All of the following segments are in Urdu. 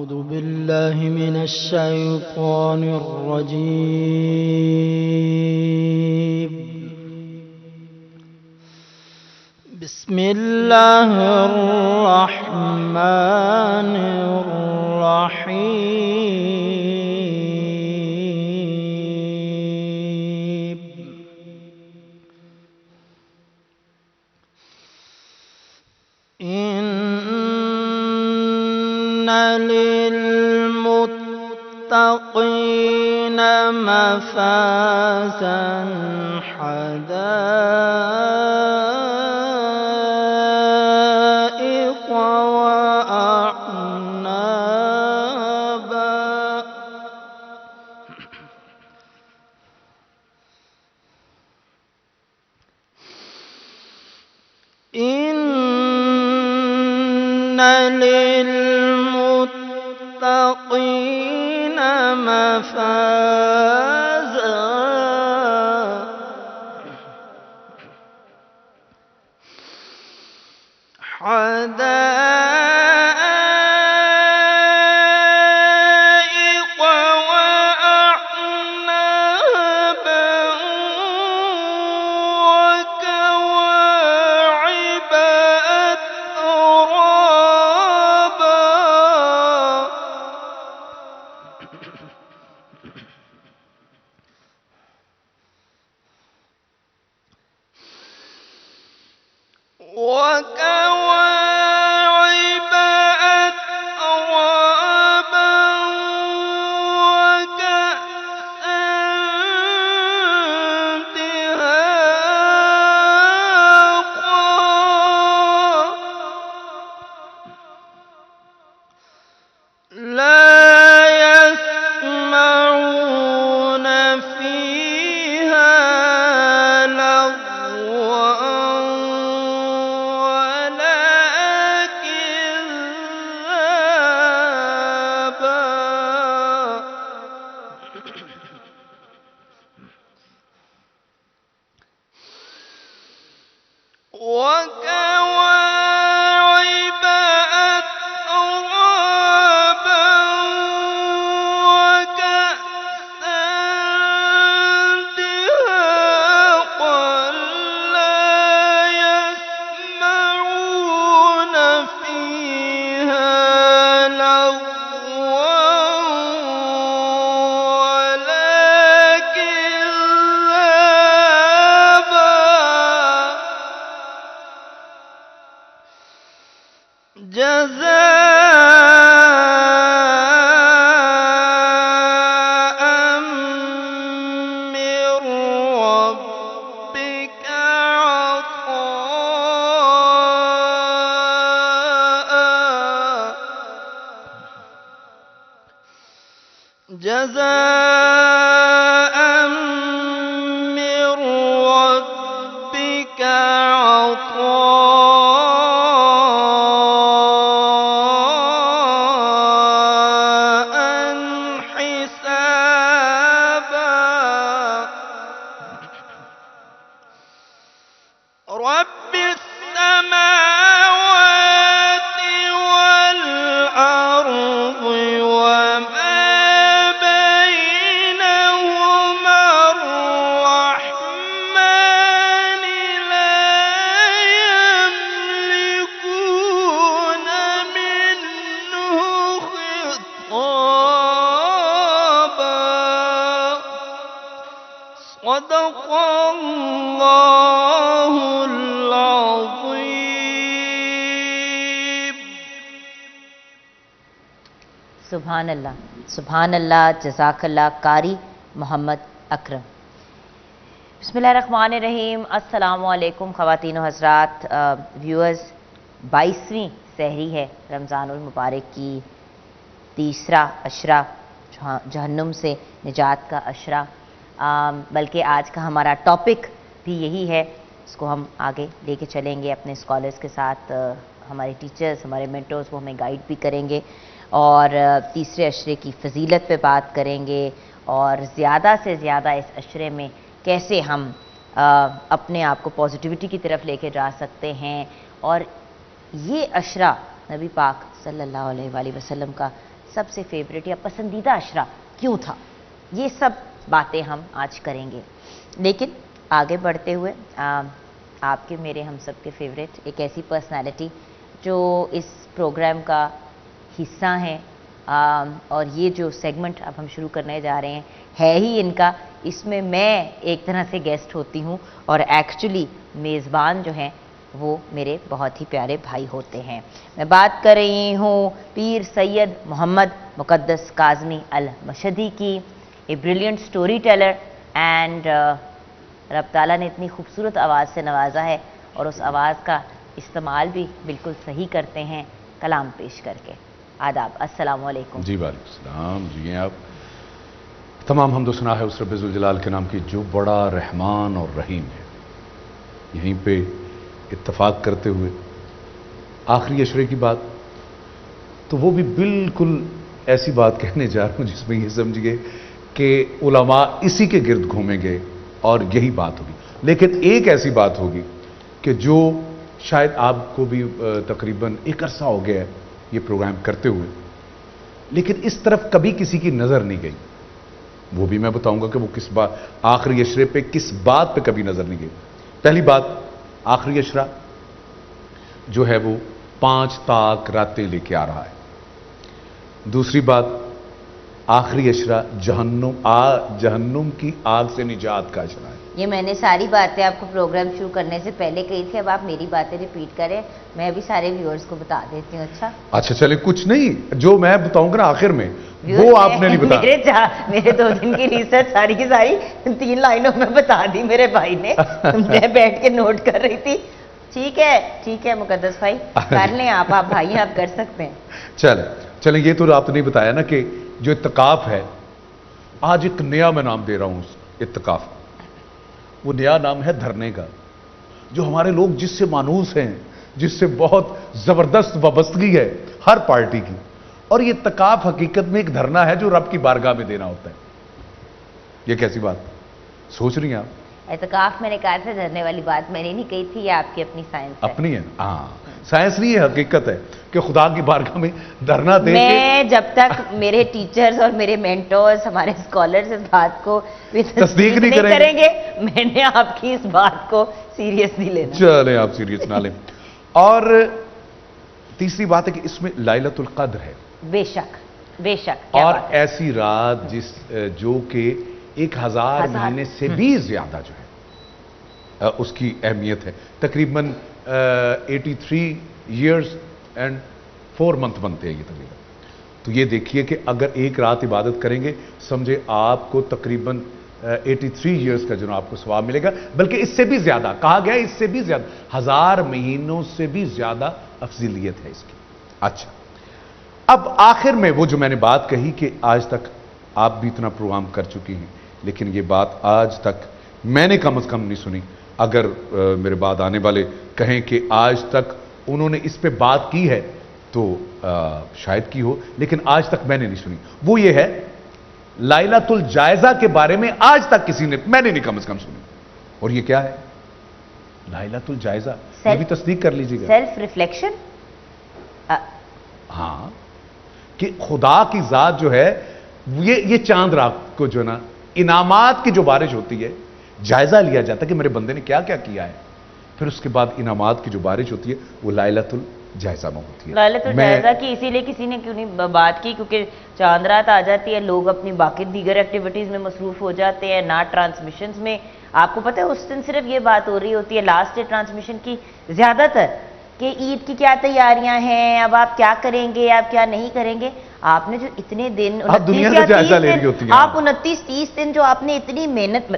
أعوذ بالله من الشيطان الرجيم. بسم الله الرحمن الرحيم. إن للمتقين مفازا حدائق وأعنابا. إن للمتقين مفازا حدائق وأعنابا وكواعب أترابا. وكواعب أترابا وكأسا دهاقا. لا يسمعون فيها لغوا ولا كذابا. وكواعب أترابا وكأسا دهاقا. لا يسمعون فيها لغوا ولا كذابا. جزاء من ربك عطاء. جزاء من ربك عطاء حسابا. رب السماوات والأرض وما بينهما الرحمن لا يملكون منه خطابا. صدق الله العظيم. سبحان اللہ، سبحان اللہ، جزاک اللہ قاری محمد اکرم۔ بسم اللہ الرحمن الرحیم۔ السلام علیکم خواتین و حضرات، ویورز، 22ویں سحری ہے رمضان المبارک کی، تیسرا عشرہ، جہنم سے نجات کا عشرہ۔ بلکہ آج کا ہمارا ٹاپک بھی یہی ہے، اس کو ہم آگے لے کے چلیں گے اپنے اسکالرس کے ساتھ۔ ہمارے ٹیچرز، ہمارے مینٹورز وہ ہمیں گائیڈ بھی کریں گے، اور تیسرے عشرے کی فضیلت پہ بات کریں گے، اور زیادہ سے زیادہ اس عشرے میں کیسے ہم اپنے آپ کو پازیٹیوٹی کی طرف لے کے جا سکتے ہیں۔ اور یہ عشرہ نبی پاک صلی اللہ علیہ وآلہ وسلم کا سب سے فیوریٹ یا پسندیدہ اشرا کیوں تھا؟ یہ سب باتیں ہم آج کریں گے، لیکن آگے بڑھتے ہوئے آپ کے میرے ہم سب کے فیوریٹ ایک ایسی پرسنالٹی جو اس پروگرام کا حصہ ہیں، اور یہ جو سیگمنٹ اب ہم شروع کرنے جا رہے ہیں ہے ہی ان کا، اس میں میں ایک طرح سے گیسٹ ہوتی ہوں اور ایکچولی میزبان جو ہیں وہ میرے بہت ہی پیارے بھائی ہوتے ہیں۔ میں بات کر رہی ہوں پیر سید محمد مقدس کاظمی المشہدی کی، a brilliant story teller, and رب تعالیٰ نے اتنی خوبصورت آواز سے نوازا ہے اور اس آواز کا استعمال بھی بالکل صحیح کرتے ہیں کلام پیش کر کے۔ آداب، السلام علیکم۔ جی وعلیکم السلام، جی ہیں آپ۔ تمام حمد و ثنا ہے اس رب ذوالجلال کے نام کی جو بڑا رحمان اور رحیم ہے۔ یہیں پہ اتفاق کرتے ہوئے آخری اشرے کی بات، تو وہ بھی بالکل ایسی بات کہنے جا رہا ہوں جس میں یہ سمجھیے کہ علماء اسی کے گرد گھومیں گے اور یہی بات ہوگی، لیکن ایک ایسی بات ہوگی کہ جو شاید آپ کو بھی تقریباً ایک عرصہ ہو گیا ہے یہ پروگرام کرتے ہوئے، لیکن اس طرف کبھی کسی کی نظر نہیں گئی۔ وہ بھی میں بتاؤں گا کہ وہ کس بات، آخری اشرے پہ کس بات پہ کبھی نظر نہیں گئی۔ پہلی بات، آخری اشرا جو ہے وہ 5 طاق راتیں لے کے آ رہا ہے۔ دوسری بات، آخری اشرا جہنم کی آگ سے نجات کا اشرا ہے۔ یہ میں نے ساری باتیں آپ کو پروگرام شروع کرنے سے پہلے کہی تھی، اب آپ میری باتیں ریپیٹ کریں، میں بھی سارے ویورز کو بتا دیتی ہوں۔ اچھا چلے، کچھ نہیں، جو میں بتاؤں گا نا آخر میں وہ آپ نے نہیں بتایا۔ میرے 2 دن کی ریسرچ ساری کی ساری 3 لائنوں میں بتا دی میرے بھائی نے، میں بیٹھ کے نوٹ کر رہی تھی۔ ٹھیک ہے مقدس بھائی، کر لیں آپ بھائی، آپ کر سکتے ہیں۔ چلیں، یہ تو آپ نے نہیں بتایا نا کہ جو اتقاف ہے، آج ایک نیا میں نام دے رہا ہوں اس اتقاف، وہ نیا نام ہے دھرنے کا، جو ہمارے لوگ جس سے مانوس ہیں، جس سے بہت زبردست وابستگی ہے ہر پارٹی کی، اور یہ اتقاف حقیقت میں ایک دھرنا ہے جو رب کی بارگاہ میں دینا ہوتا ہے۔ یہ کیسی بات سوچ رہی ہیں آپ؟ اعتکاف میں نے کہا تھا، دھرنے والی بات میں نے نہیں کہی تھی، یہ آپ کی اپنی سائنس ہے۔ اپنی ہے، ہاں، سائنس نہیں ہے، حقیقت ہے کہ خدا کی بارگاہ میں دھرنا دے کے میں جب تک میرے ٹیچرز اور میرے مینٹورز، ہمارے اسکالرز اس بات کو تصدیق نہیں کریں گے، میں نے آپ کی اس بات کو سیریسلی لینا۔ چلیں، آپ سیریس نہ لیں۔ اور تیسری بات ہے کہ اس میں لیلۃ القدر ہے، بے شک اور ایسی رات جو کہ 1000 مہینے سے بھی زیادہ جو ہے اس کی اہمیت ہے، تقریباً 83 ایئرز اینڈ 4 منتھ بنتے ہیں یہ تقریباً۔ تو یہ دیکھیے کہ اگر ایک رات عبادت کریں گے، سمجھے آپ کو تقریباً 83 ایئرز کا جو آپ کو ثواب ملے گا، بلکہ اس سے بھی زیادہ کہا گیا، اس سے بھی زیادہ 1000 مہینوں سے بھی زیادہ افضلیت ہے اس کی۔ اچھا، اب آخر میں وہ جو میں نے بات کہی کہ آج تک آپ بھی اتنا پروگرام کر چکی ہیں، لیکن یہ بات آج تک میں نے کم از کم نہیں سنی، اگر میرے بعد آنے والے کہیں کہ آج تک انہوں نے اس پہ بات کی ہے تو شاید کی ہو، لیکن آج تک میں نے نہیں سنی۔ وہ یہ ہے لیلۃ الجائزہ کے بارے میں آج تک کسی نے، میں نے نہیں کم از کم سنی۔ اور یہ کیا ہے لیلۃ الجائزہ؟ یہ بھی تصدیق کر لیجیے گا۔ سیلف ریفلیکشن، ہاں، کہ خدا کی ذات جو ہے یہ چاند رات کو جو نا انعامات کی جو بارش ہوتی ہے، جائزہ لیا جاتا ہے کہ میرے بندے نے کیا کیا کیا ہے، پھر اس کے بعد انعامات کی جو بارش ہوتی ہے وہ لیلۃ الجائزہ میں ہوتی ہے۔ لیلۃ الجائزہ کی اسی لیے کسی نے کیوں نہیں بات کی، کیونکہ چاند رات آ جاتی ہے، لوگ اپنی باقی دیگر ایکٹیویٹیز میں مصروف ہو جاتے ہیں، نہ ٹرانسمیشنز میں۔ آپ کو پتہ ہے اس دن صرف یہ بات ہو رہی ہوتی ہے لاسٹ ڈے ٹرانسمیشن کی زیادہ تر، کہ عید کی کیا تیاریاں ہیں، اب آپ کیا کریں گے، آپ کیا نہیں کریں گے۔ آپ نے جو اتنے دن، آپ دنیا کا جائزہ لے رہی ہوتی ہیں، آپ 29-30 دن جو آپ نے اتنی محنت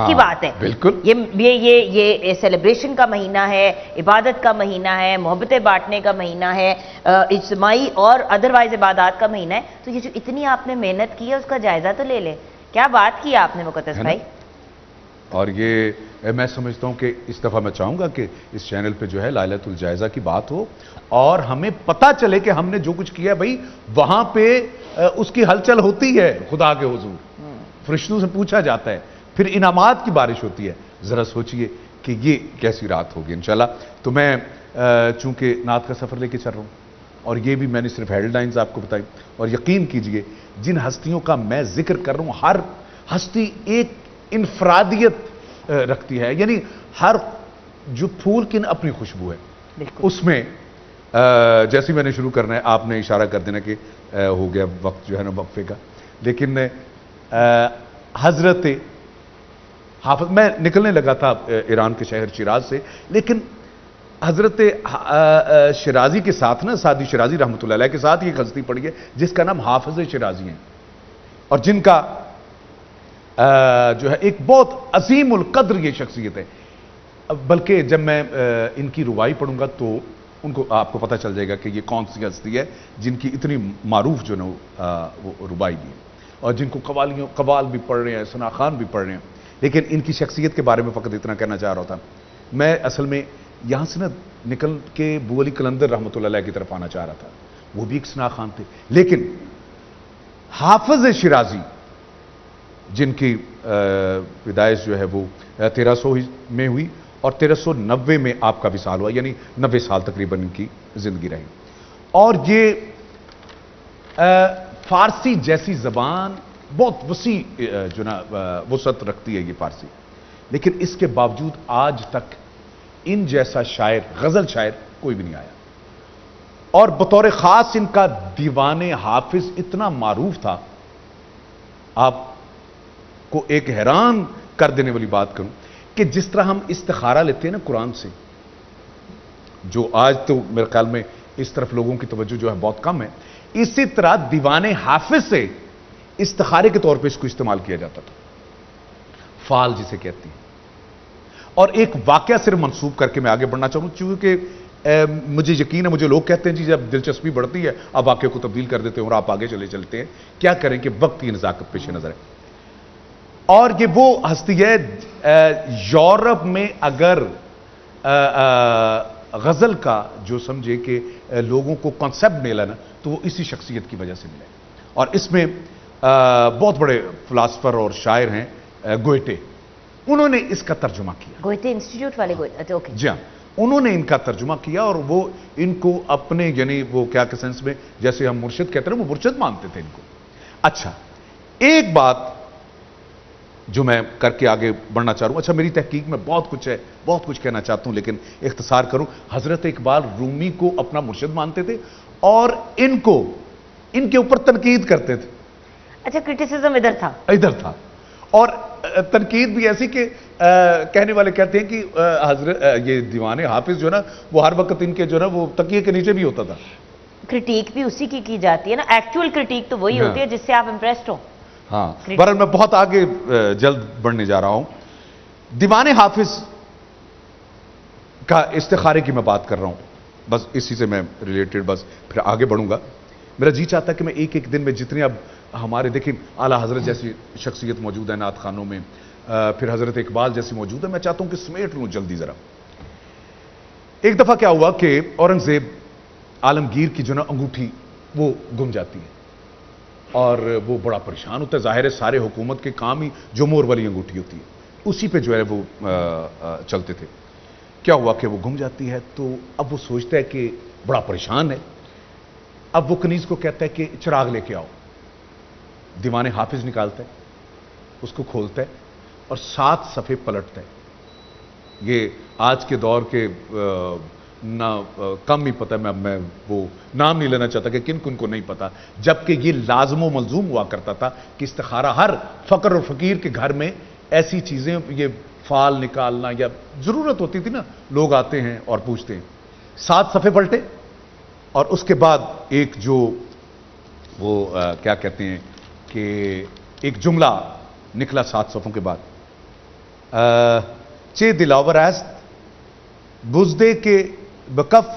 کی بات ہے، بالکل، یہ سیلیبریشن کا مہینہ ہے، عبادت کا مہینہ ہے، محبتیں بانٹنے کا مہینہ ہے، اجتماعی اور ادروائز عبادات کا مہینہ ہے، تو یہ جو اتنی آپ نے محنت کی ہے اس کا جائزہ تو لے لیں۔ کیا بات کی آپ نے مقدس بھائی؟ اور یہ میں سمجھتا ہوں کہ اس دفعہ میں چاہوں گا کہ اس چینل پہ جو ہے لیلۃ الجائزہ کی بات ہو، اور ہمیں پتہ چلے کہ ہم نے جو کچھ کیا ہے بھائی وہاں پہ اس کی ہلچل ہوتی ہے خدا کے حضور، فرشتوں سے پوچھا جاتا ہے، پھر انعامات کی بارش ہوتی ہے۔ ذرا سوچئے کہ یہ کیسی رات ہوگی انشاءاللہ۔ تو میں چونکہ نعت کا سفر لے کے چل رہا ہوں، اور یہ بھی میں نے صرف ہیڈ لائنز آپ کو بتائی، اور یقین کیجئے جن ہستیوں کا میں ذکر کر رہا ہوں ہر ہستی ایک انفرادیت رکھتی ہے، یعنی ہر جو پھول کی اپنی خوشبو ہے، بالکل اس میں جیسے میں نے شروع کرنا ہے آپ نے اشارہ کر دینا کہ ہو گیا وقت جو ہے نا وقفے کا، لیکن حضرت حافظ، میں نکلنے لگا تھا ایران کے شہر شیراز سے، لیکن حضرت شیرازی کے ساتھ نا، سعدی شیرازی رحمۃ اللہ علیہ کے ساتھ یہ ہستی پڑی ہے جس کا نام حافظ شیرازی ہیں، اور جن کا جو ہے ایک بہت عظیم القدر یہ شخصیت ہے، بلکہ جب میں ان کی ربائی پڑھوں گا تو ان کو آپ کو پتہ چل جائے گا کہ یہ کون سی ہستی ہے جن کی اتنی معروف جو نا وہ ربائی بھی ہے، اور جن کو قوال بھی پڑھ رہے ہیں، ثنا خان بھی پڑھ رہے ہیں، لیکن ان کی شخصیت کے بارے میں فقط اتنا کہنا چاہ رہا تھا۔ میں اصل میں یہاں سے نا نکل کے ابو علی قلندر رحمۃ اللہ علیہ کی طرف آنا چاہ رہا تھا، وہ بھی ایک ثنا خان تھے، لیکن حافظ شیرازی جن کی پیدائش جو ہے وہ 1300 میں ہوئی اور 1390 میں آپ کا وصال ہوا، یعنی 90 سال تقریباً ان کی زندگی رہی، اور یہ فارسی جیسی زبان بہت وسیع جو نا وسعت رکھتی ہے یہ فارسی، لیکن اس کے باوجود آج تک ان جیسا شاعر، غزل شاعر کوئی بھی نہیں آیا، اور بطور خاص ان کا دیوان حافظ اتنا معروف تھا۔ آپ کو ایک حیران کر دینے والی بات کروں کہ جس طرح ہم استخارہ لیتے ہیں نا قرآن سے، جو آج تو میرے خیال میں اس طرف لوگوں کی توجہ جو ہے بہت کم ہے، اسی طرح دیوان حافظ سے استخارے کے طور پہ اس کو استعمال کیا جاتا تھا، فال جسے کہتی ہیں۔ اور ایک واقعہ صرف منسوب کر کے میں آگے بڑھنا چاہوں، چونکہ مجھے یقین ہے مجھے لوگ کہتے ہیں جی جب دلچسپی بڑھتی ہے آپ واقعے کو تبدیل کر دیتے ہیں اور آپ آگے چلتے ہیں، کیا کریں کہ وقت کی نزاکت پیش نظر ہے۔ اور یہ وہ ہستی ہے یورپ میں اگر غزل کا جو سمجھے کہ لوگوں کو کانسیپٹ ملا نا تو وہ اسی شخصیت کی وجہ سے ملا، اور اس میں بہت بڑے فلاسفر اور شاعر ہیں گوئٹے، انہوں نے اس کا ترجمہ کیا، گوئٹے انسٹیٹیوٹ والے گوئٹے، اوکے جی ہاں، انہوں نے ان کا ترجمہ کیا، اور وہ ان کو اپنے یعنی وہ کیا کہ سینس میں جیسے ہم مرشد کہتے ہیں وہ مرشد مانتے تھے ان کو۔ اچھا ایک بات جو میں کر کے آگے بڑھنا چاہ رہا ہوں، اچھا میری تحقیق میں بہت کچھ ہے، بہت کچھ کہنا چاہتا ہوں لیکن اختصار کروں، حضرت اقبال رومی کو اپنا مرشد مانتے تھے اور ان کے اوپر تنقید کرتے تھے۔ اچھا کرٹیسزم ادھر تھا، اور تنقید بھی ایسی کہ کہنے والے کہتے ہیں کہ حضرت یہ دیوان حافظ جو نا وہ ہر وقت ان کے جو نا وہ تکیے کے نیچے بھی ہوتا تھا۔ کرٹیک بھی اسی کی جاتی ہے نا، ایکچوئل کرٹیک تو وہی ہوتی ہے جس سے آپ امپریسڈ ہو۔ ہاں بہرحال میں بہت آگے جلد بڑھنے جا رہا ہوں۔ دیوان حافظ کا استخارے کی میں بات کر رہا ہوں، بس اسی سے میں ریلیٹڈ بس پھر آگے بڑھوں گا۔ میرا جی چاہتا ہے کہ میں ایک ایک دن میں جتنے اب ہمارے دیکھیں اعلیٰ حضرت جیسی شخصیت موجود ہے نعت خانوں میں، پھر حضرت اقبال جیسی موجود ہے، میں چاہتا ہوں کہ سمیٹ لوں جلدی ذرا۔ ایک دفعہ کیا ہوا کہ اورنگزیب عالمگیر کی جو نا انگوٹھی وہ گم جاتی ہے اور وہ بڑا پریشان ہوتا ہے، ظاہر ہے سارے حکومت کے کام ہی جو مور والی انگوٹھی ہوتی ہے اسی پہ جو ہے وہ چلتے تھے۔ کیا ہوا کہ وہ گم جاتی ہے تو اب وہ سوچتا ہے کہ بڑا پریشان ہے، اب وہ کنیز کو کہتا ہے کہ چراغ لے کے آؤ، دیوان حافظ نکالتا ہے، اس کو کھولتا ہے اور 7 صفحے پلٹتا ہے۔ یہ آج کے دور کے نہ کم ہی پتہ، میں وہ نام نہیں لینا چاہتا کہ کن کو نہیں پتا، جبکہ یہ لازم و ملزوم ہوا کرتا تھا کہ استخارہ ہر فقر اور فقیر کے گھر میں ایسی چیزیں، یہ فال نکالنا یا ضرورت ہوتی تھی نا، لوگ آتے ہیں اور پوچھتے ہیں۔ 7 صفحے پلٹے اور اس کے بعد ایک جو وہ کیا کہتے ہیں کہ ایک جملہ نکلا 7 صفحوں کے بعد، چے دلاور است بزدے کے بکف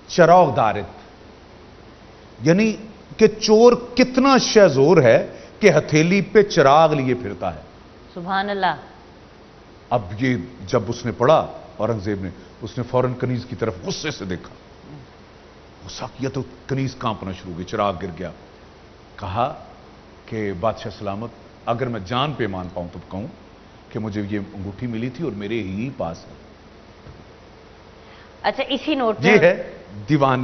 چراغ دارت، یعنی کہ چور کتنا شہزور ہے کہ ہتھیلی پہ چراغ لیے پھرتا ہے۔ سبحان اللہ۔ اب یہ جب اس نے پڑھا اورنگزیب نے، اس نے فوراً کنیز کی طرف غصے سے دیکھا، غصہ کیا تو کنیز کانپنا شروع ہوئی، چراغ گر گیا۔ کہا کہ بادشاہ سلامت، اگر میں جان پہ مان پاؤں تو کہوں کہ مجھے یہ انگوٹھی ملی تھی اور میرے ہی پاس ہے۔ اچھا اسی نوٹ یہ ہے دیوان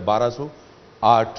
1208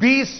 20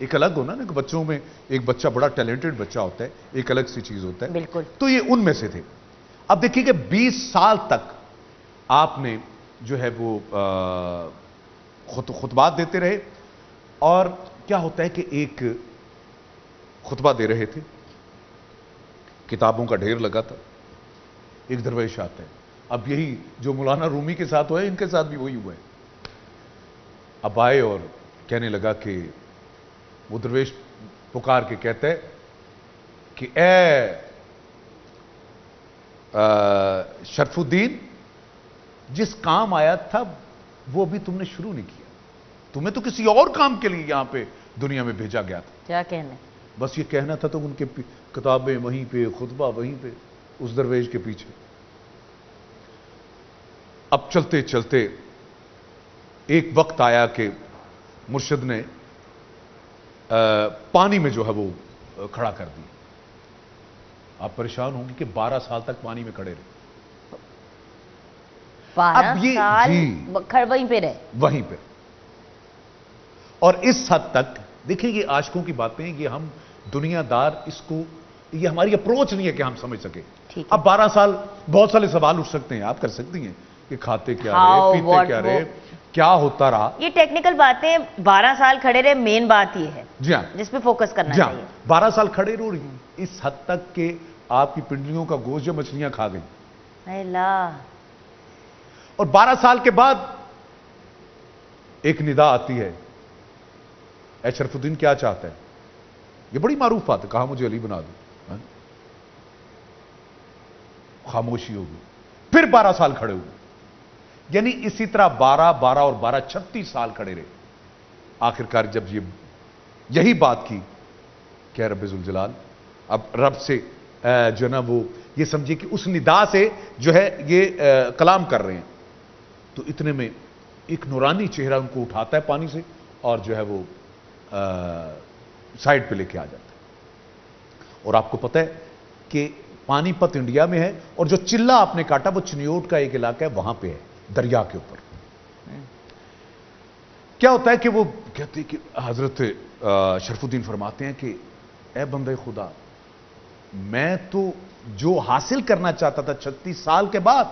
ایک الگ ہونا نا کہ بچوں میں ایک بچہ بڑا ٹیلنٹڈ بچہ ہوتا ہے، ایک الگ سی چیز ہوتا ہے، بالکل. تو یہ ان میں سے تھے. اب دیکھیے کہ 20 سال تک آپ نے جو ہے وہ خطبات دیتے رہے، اور کیا ہوتا ہے کہ ایک خطبہ دے رہے تھے، کتابوں کا ڈھیر لگا تھا، ایک درویش آتا ہے. اب یہی جو مولانا رومی کے ساتھ ہوا ہے ان کے ساتھ بھی وہی ہوا ہے. اب آئے اور کہنے لگا کہ وہ درویش پکار کے کہتا ہے کہ اے شرف الدین، جس کام آیا تھا وہ بھی تم نے شروع نہیں کیا، تمہیں تو کسی اور کام کے لیے یہاں پہ دنیا میں بھیجا گیا تھا. کیا کہنا؟ بس یہ کہنا تھا. تو ان کے کتابیں وہیں پہ، خطبہ وہیں پہ، اس درویش کے پیچھے. اب چلتے چلتے ایک وقت آیا کہ مرشد نے پانی میں جو ہے وہ کھڑا کر دی. آپ پریشان ہوں گے کہ 12 سال تک پانی میں کھڑے رہے. 12 سال وہیں پہ رہے. وہیں پہ. اور اس حد تک دیکھیں یہ عاشقوں کی باتیں، یہ ہم دنیا دار اس کو، یہ ہماری اپروچ نہیں ہے کہ ہم سمجھ سکیں. اب 12 سال بہت سارے سوال اٹھ سکتے ہیں، آپ کر سکتی ہیں کہ کھاتے کیا رہے، پیتے کیا رہے، کیا ہوتا رہا. یہ ٹیکنیکل باتیں. 12 سال کھڑے رہے، مین بات یہ ہے جی ہاں جس پہ فوکس کرنا جی ہاں چاہیے. 12 سال کھڑے رہو اس حد تک کہ آپ کی پنڈلیوں کا گوشت جو مچھلیاں کھا گئی. اے اللہ. اور 12 سال کے بعد ایک ندا آتی ہے، اے شرف الدین کیا چاہتا ہے؟ یہ بڑی معروف بات ہے. کہا مجھے علی بنا دو. خاموشی ہوگی. پھر 12 سال کھڑے ہوئے. یعنی اسی طرح 12 12 اور 12 36 سال کھڑے رہے. آخرکار جب یہی بات کی کہ رب ذوالجلال، اب رب سے جو نا وہ یہ سمجھے کہ اس ندا سے جو ہے یہ کلام کر رہے ہیں، تو اتنے میں ایک نورانی چہرہ ان کو اٹھاتا ہے پانی سے اور جو ہے وہ سائڈ پہ لے کے آ جاتا ہے. اور آپ کو پتہ ہے کہ پانی پت انڈیا میں ہے، اور جو چلہ آپ نے کاٹا وہ چنیوٹ کا ایک علاقہ ہے، وہاں پہ ہے، دریا کے اوپر. کیا ہوتا ہے کہ وہ کہتے ہیں کہ حضرت شرف الدین فرماتے ہیں کہ اے بندے خدا، میں تو جو حاصل کرنا چاہتا تھا 36 سال کے بعد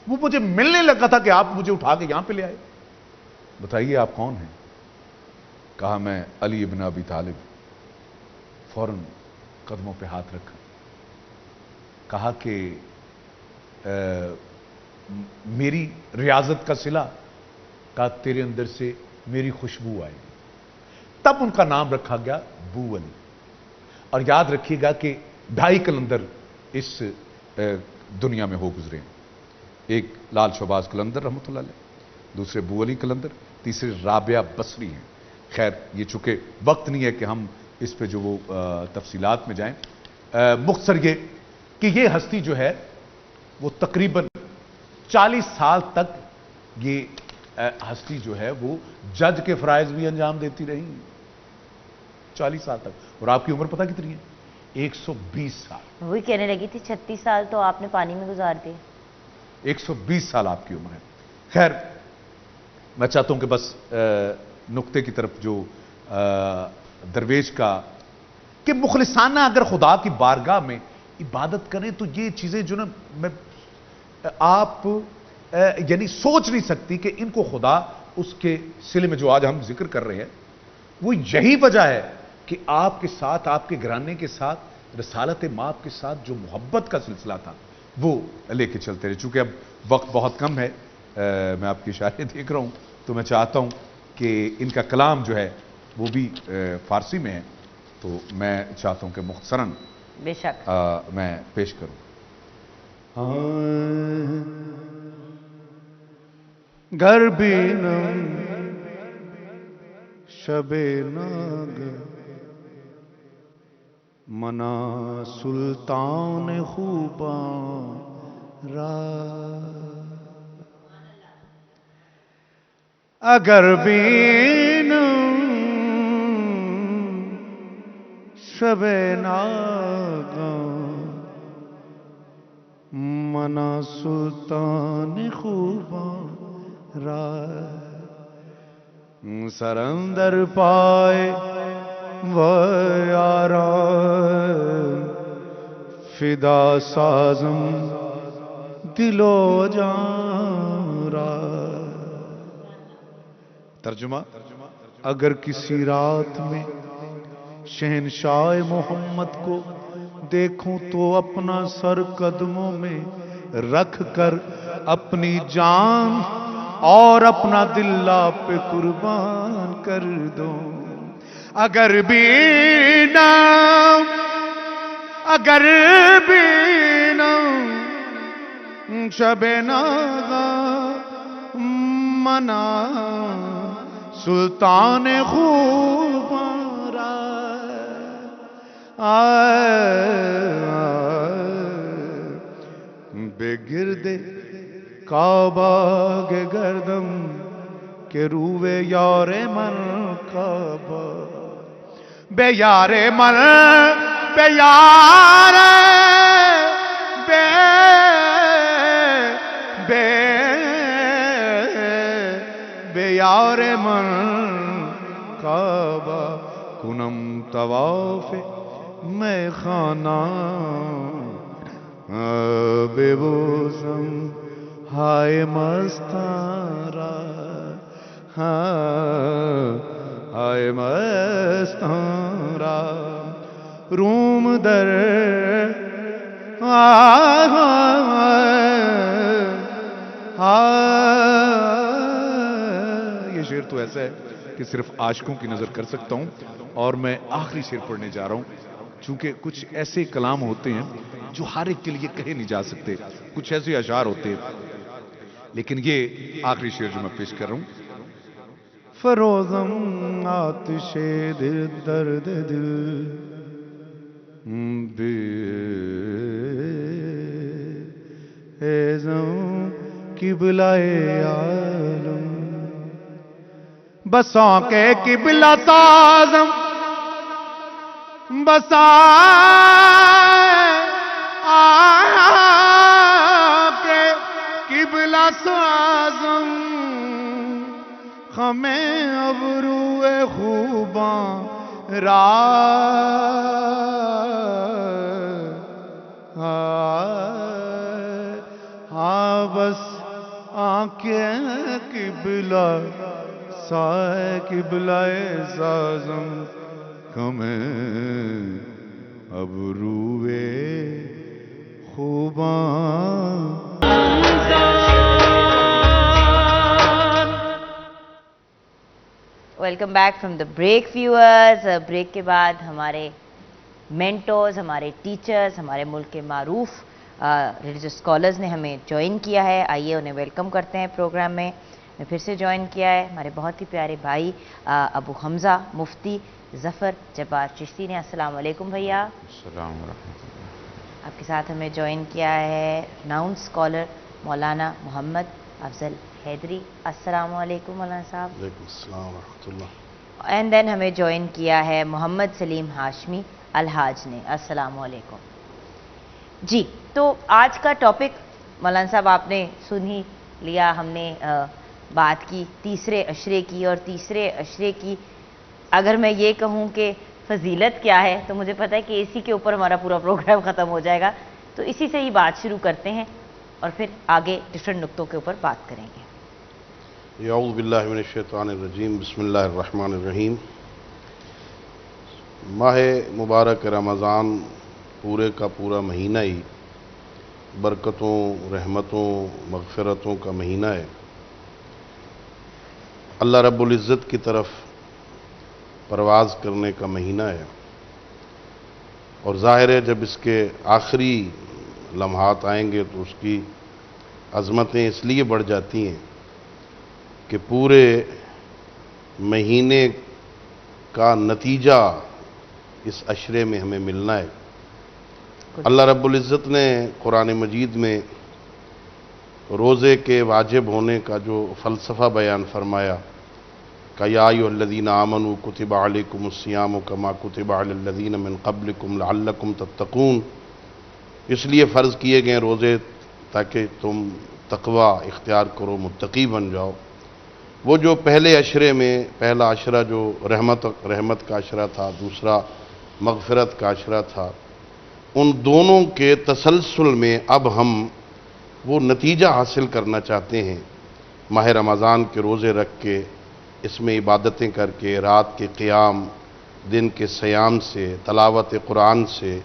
وہ مجھے ملنے لگا تھا کہ آپ مجھے اٹھا کے یہاں پہ لے آئے. بتائیے آپ کون ہیں؟ کہا میں علی ابن ابی طالب. فوراً قدموں پہ ہاتھ رکھا. کہا کہ میری ریاضت کا صلہ، کہا تیرے اندر سے میری خوشبو آئے گی. تب ان کا نام رکھا گیا بو علی. اور یاد رکھیے گا کہ 2.5 قلندر اس دنیا میں ہو گزرے ہیں. ایک لال شہباز قلندر رحمۃ اللہ علیہ، دوسرے بو علی قلندر، تیسرے رابعہ بصری ہیں. خیر یہ چونکہ وقت نہیں ہے کہ ہم اس پہ جو وہ تفصیلات میں جائیں. مختصر یہ کہ یہ ہستی جو ہے وہ تقریباً 40 سال تک یہ ہستی جو ہے وہ جج کے فرائض بھی انجام دیتی رہی. 40 سال تک. اور آپ کی عمر پتہ کتنی ہے؟ 120 سال. وہی کہنے لگی تھی 36 سال تو آپ نے پانی میں گزار دیے. 120 سال آپ کی عمر ہے. خیر میں چاہتا ہوں کہ بس نقطے کی طرف جو درویش کا کہ مخلصانہ اگر خدا کی بارگاہ میں عبادت کریں تو یہ چیزیں جو نا میں آپ یعنی سوچ نہیں سکتی کہ ان کو خدا اس کے سلے میں جو آج ہم ذکر کر رہے ہیں وہ یہی وجہ ہے کہ آپ کے ساتھ، آپ کے گھرانے کے ساتھ، رسالت مآب کے ساتھ جو محبت کا سلسلہ تھا وہ لے کے چلتے رہے. چونکہ اب وقت بہت کم ہے، میں آپ کی اشارے دیکھ رہا ہوں، تو میں چاہتا ہوں کہ ان کا کلام جو ہے وہ بھی فارسی میں ہے، تو میں چاہتا ہوں کہ مختصراً بے شک میں پیش کروں. گر بینم شب ناگ منا سلطان خوباں را. اگر بینم شب ناگ منا سلطان خوباں را. سرندر پائے و یاران فدا سازم دل و جان را۔ ترجمہ: اگر کسی رات میں شہنشاہ محمد کو دیکھوں تو اپنا سر قدموں میں رکھ کر اپنی جان اور اپنا دل آپ پہ قربان کر دوں۔ اگر بھی نہ شب ناغا منا سلطان خوبان را بے گرد کعبہ کے گردم کے روے یار من کعبہ بے یار من بے یار بے بے بے یار من کعبہ کنم طواف میں خانہ بے بوسم ہائے مستارا ہائے مستارا روم در یہ شعر تو ایسا ہے کہ صرف عاشقوں کی نظر کر سکتا ہوں، اور میں آخری شعر پڑھنے جا رہا ہوں، چونکہ کچھ ایسے کلام ہوتے ہیں جو ہر ایک کے لیے کہے نہیں جا سکتے، کچھ ایسے اشعار ہوتے ہیں، لیکن یہ آخری شعر جو میں پیش کر رہا ہوں۔ فروزم آتش دل درد دل بے ایزم قبلہ عالم بسوں کے قبلہ سازم بسا کے قبلہ سازم ہمیں ابرو خوباں را ہاں بس آنکھیں قبلہ سائے قبلہ سازم ہمیں ابرو خوباں۔ Welcome back from the break viewers. Break کے بعد ہمارے مینٹورز، ہمارے ٹیچرز، ہمارے ملک کے معروف ریلیجس اسکالرز نے ہمیں جوائن کیا ہے۔ آئیے انہیں ویلکم کرتے ہیں پروگرام میں پھر سے جوائن کیا ہے ہمارے بہت ہی پیارے بھائی ابو حمزہ مفتی ظفر جبار چشتی نے۔ السلام علیکم بھیا۔ السلام ورحمۃ اللہ۔ آپ کے ساتھ ہمیں جوائن کیا ہے ناؤن اسکالر مولانا محمد افضل حیدری۔ السلام علیکم مولانا صاحب۔ وعلیکم السلام ورحمۃ اللہ۔ اینڈ دین ہمیں جوائن کیا ہے محمد سلیم ہاشمی الحاج نے۔ السلام علیکم جی۔ تو آج کا ٹاپک مولانا صاحب آپ نے سن ہی لیا، ہم نے بات کی تیسرے عشرے کی، اور تیسرے عشرے کی اگر میں یہ کہوں کہ فضیلت کیا ہے تو مجھے پتہ ہے کہ اسی کے اوپر ہمارا پورا پروگرام ختم ہو جائے گا، تو اسی سے ہی بات شروع کرتے ہیں اور پھر آگے ڈفرینٹ نقطوں کے اوپر بات کریں گے۔ اعوذ باللہ من الشیطان الرجیم، بسم اللہ الرحمن الرحیم۔ ماہ مبارک رمضان پورے کا پورا مہینہ ہی برکتوں، رحمتوں، مغفرتوں کا مہینہ ہے۔ اللہ رب العزت کی طرف پرواز کرنے کا مہینہ ہے، اور ظاہر ہے جب اس کے آخری لمحات آئیں گے تو اس کی عظمتیں اس لیے بڑھ جاتی ہیں کہ پورے مہینے کا نتیجہ اس عشرے میں ہمیں ملنا ہے۔ اللہ رب العزت نے قرآن مجید میں روزے کے واجب ہونے کا جو فلسفہ بیان فرمایا کہ یا ایھا الذین آمنوا کتب علیکم الصیام کما کتب علی الذین من قبلکم لعلکم تتقون، اس لیے فرض کیے گئے روزے تاکہ تم تقوی اختیار کرو، متقی بن جاؤ۔ وہ جو پہلے عشرے میں پہلا عشرہ جو رحمت کا عشرہ تھا، دوسرا مغفرت کا عشرہ تھا، ان دونوں کے تسلسل میں اب ہم وہ نتیجہ حاصل کرنا چاہتے ہیں، ماہ رمضان کے روزے رکھ کے، اس میں عبادتیں کر کے، رات کے قیام، دن کے صیام سے، تلاوت قرآن سے،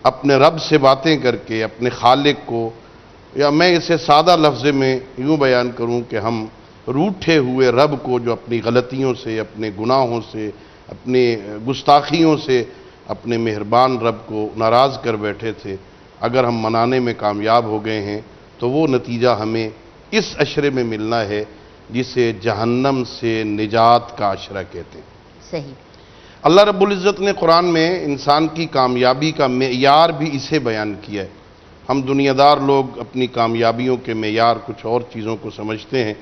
اپنے رب سے باتیں کر کے، اپنے خالق کو، یا میں اسے سادہ لفظ میں یوں بیان کروں کہ ہم روٹھے ہوئے رب کو، جو اپنی غلطیوں سے، اپنے گناہوں سے، اپنی گستاخیوں سے، اپنے مہربان رب کو ناراض کر بیٹھے تھے، اگر ہم منانے میں کامیاب ہو گئے ہیں تو وہ نتیجہ ہمیں اس عشرے میں ملنا ہے جسے جہنم سے نجات کا عشرہ کہتے ہیں۔ صحیح۔ اللہ رب العزت نے قرآن میں انسان کی کامیابی کا معیار بھی اسے بیان کیا ہے۔ ہم دنیا دار لوگ اپنی کامیابیوں کے معیار کچھ اور چیزوں کو سمجھتے ہیں۔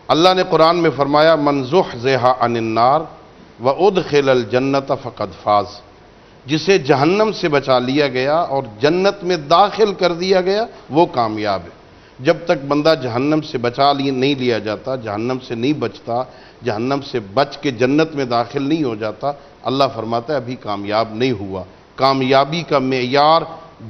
اللہ نے قرآن میں فرمایا من زحزح عن النار وادخل الجنت فقد فاز، جسے جہنم سے بچا لیا گیا اور جنت میں داخل کر دیا گیا وہ کامیاب ہے۔ جب تک بندہ جہنم سے نہیں لیا جاتا، جہنم سے نہیں بچتا، جہنم سے بچ کے جنت میں داخل نہیں ہو جاتا، اللہ فرماتا ہے ابھی کامیاب نہیں ہوا۔ کامیابی کا معیار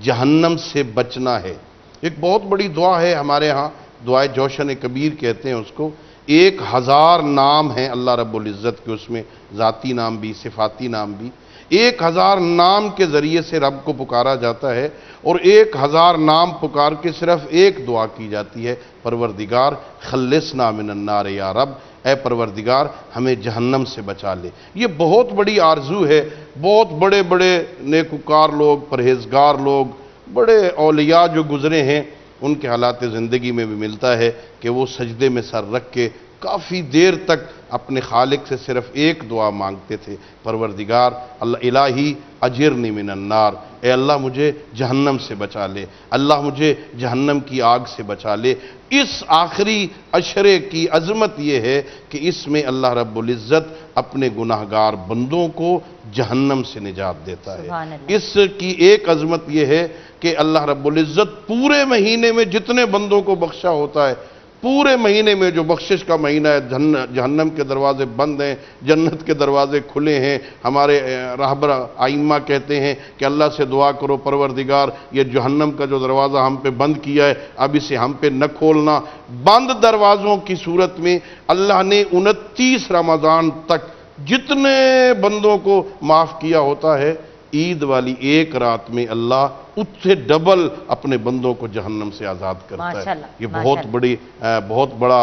جہنم سے بچنا ہے۔ ایک بہت بڑی دعا ہے ہمارے ہاں، دعائے جوشن کبیر کہتے ہیں اس کو۔ 1000 نام ہیں اللہ رب العزت کے، اس میں ذاتی نام بھی، صفاتی نام بھی۔ 1000 نام کے ذریعے سے رب کو پکارا جاتا ہے، اور 1000 نام پکار کے صرف ایک دعا کی جاتی ہے، پروردگار خلصنا من النار یا رب، اے پروردگار ہمیں جہنم سے بچا لے۔ یہ بہت بڑی آرزو ہے۔ بہت بڑے بڑے نیکوکار لوگ، پرہیزگار لوگ، بڑے اولیاء جو گزرے ہیں، ان کے حالات زندگی میں بھی ملتا ہے کہ وہ سجدے میں سر رکھ کے کافی دیر تک اپنے خالق سے صرف ایک دعا مانگتے تھے، پروردگار اللہ الہی اجرنی من النار، اے اللہ مجھے جہنم سے بچا لے، اللہ مجھے جہنم کی آگ سے بچا لے۔ اس آخری عشرے کی عظمت یہ ہے کہ اس میں اللہ رب العزت اپنے گناہگار بندوں کو جہنم سے نجات دیتا ہے۔ سبحان اللہ۔ اس کی ایک عظمت یہ ہے کہ اللہ رب العزت پورے مہینے میں جتنے بندوں کو بخشا ہوتا ہے، پورے مہینے میں جو بخشش کا مہینہ ہے، جہنم کے دروازے بند ہیں، جنت کے دروازے کھلے ہیں۔ ہمارے رہبر ائمہ کہتے ہیں کہ اللہ سے دعا کرو پروردگار یہ جہنم کا جو دروازہ ہم پہ بند کیا ہے اب اسے ہم پہ نہ کھولنا۔ بند دروازوں کی صورت میں اللہ نے 29 رمضان تک جتنے بندوں کو معاف کیا ہوتا ہے، عید والی ایک رات میں اللہ اس سے ڈبل اپنے بندوں کو جہنم سے آزاد کرتا ہے۔ ماشاءاللہ، یہ ماشاءاللہ۔ بہت بڑا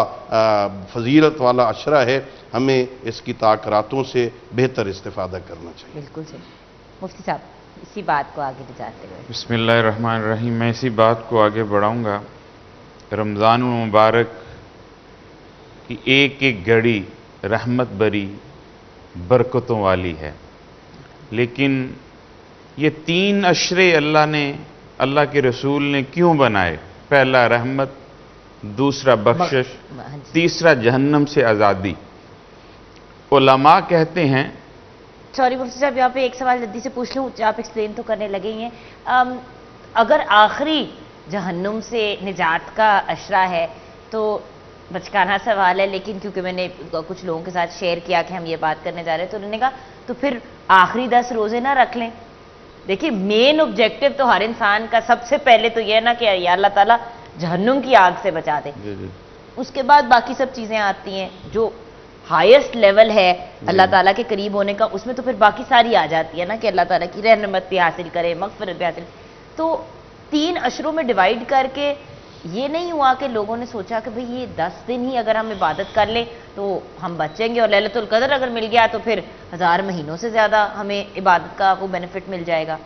فضیلت والا عشرہ ہے، ہمیں اس کی تاکراتوں سے بہتر استفادہ کرنا چاہیے۔ بالکل صحیح۔ مفتی صاحب اسی بات کو آگے لے جاتے ہوئے بسم اللہ الرحمن الرحیم، میں اسی بات کو آگے بڑھاؤں گا۔ رمضان المبارک کی ایک ایک گھڑی رحمت بری، برکتوں والی ہے، لیکن یہ 3 عشرے اللہ کے رسول نے کیوں بنائے؟ پہلا رحمت، دوسرا بخشش، تیسرا جہنم سے آزادی۔ علماء کہتے ہیں، سوری مفتی صاحب یہاں پہ ایک سوال جلدی سے پوچھ لوں، آپ ایکسپلین تو کرنے لگے ہی ہیں۔ اگر آخری جہنم سے نجات کا عشرہ ہے تو بچکانہ سوال ہے، لیکن کیونکہ میں نے کچھ لوگوں کے ساتھ شیئر کیا کہ ہم یہ بات کرنے جا رہے ہیں تو انہوں نے کہا تو پھر آخری 10 روزے نہ رکھ لیں۔ دیکھیں مین آبجیکٹو تو ہر انسان کا سب سے پہلے تو یہ ہے نا کہ یا اللہ تعالیٰ جہنم کی آگ سے بچا دے، اس کے بعد باقی سب چیزیں آتی ہیں جو ہائیسٹ لیول ہے اللہ تعالیٰ کے قریب ہونے کا، اس میں تو پھر باقی ساری آ جاتی ہے نا کہ اللہ تعالیٰ کی رحمت بھی حاصل کرے، مغفرت بھی حاصل۔ تو 3 عشروں میں ڈیوائیڈ کر کے یہ نہیں ہوا کہ لوگوں نے سوچا کہ بھئی یہ 10 دن ہی اگر ہم عبادت کر لیں تو ہم بچیں گے، اور ليلۃ القدر اگر مل گیا تو پھر 1000 مہینوں سے زیادہ ہمیں عبادت کا وہ بینیفٹ مل جائے گا۔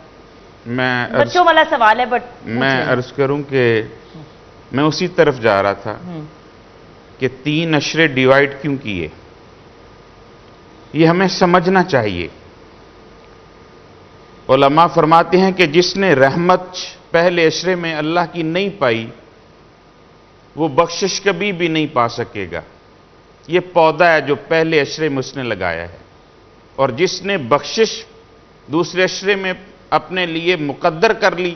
بچوں والا سوال ہے، بٹ میں عرض کروں کہ میں اسی طرف جا رہا تھا کہ 3 عشرے ڈیوائیڈ کیوں کیے، یہ ہمیں سمجھنا چاہیے۔ علماء فرماتے ہیں کہ جس نے رحمت پہلے عشرے میں اللہ کی نہیں پائی وہ بخشش کبھی بھی نہیں پا سکے گا۔ یہ پودا ہے جو پہلے عشرے میں اس نے لگایا ہے، اور جس نے بخشش دوسرے عشرے میں اپنے لیے مقدر کر لی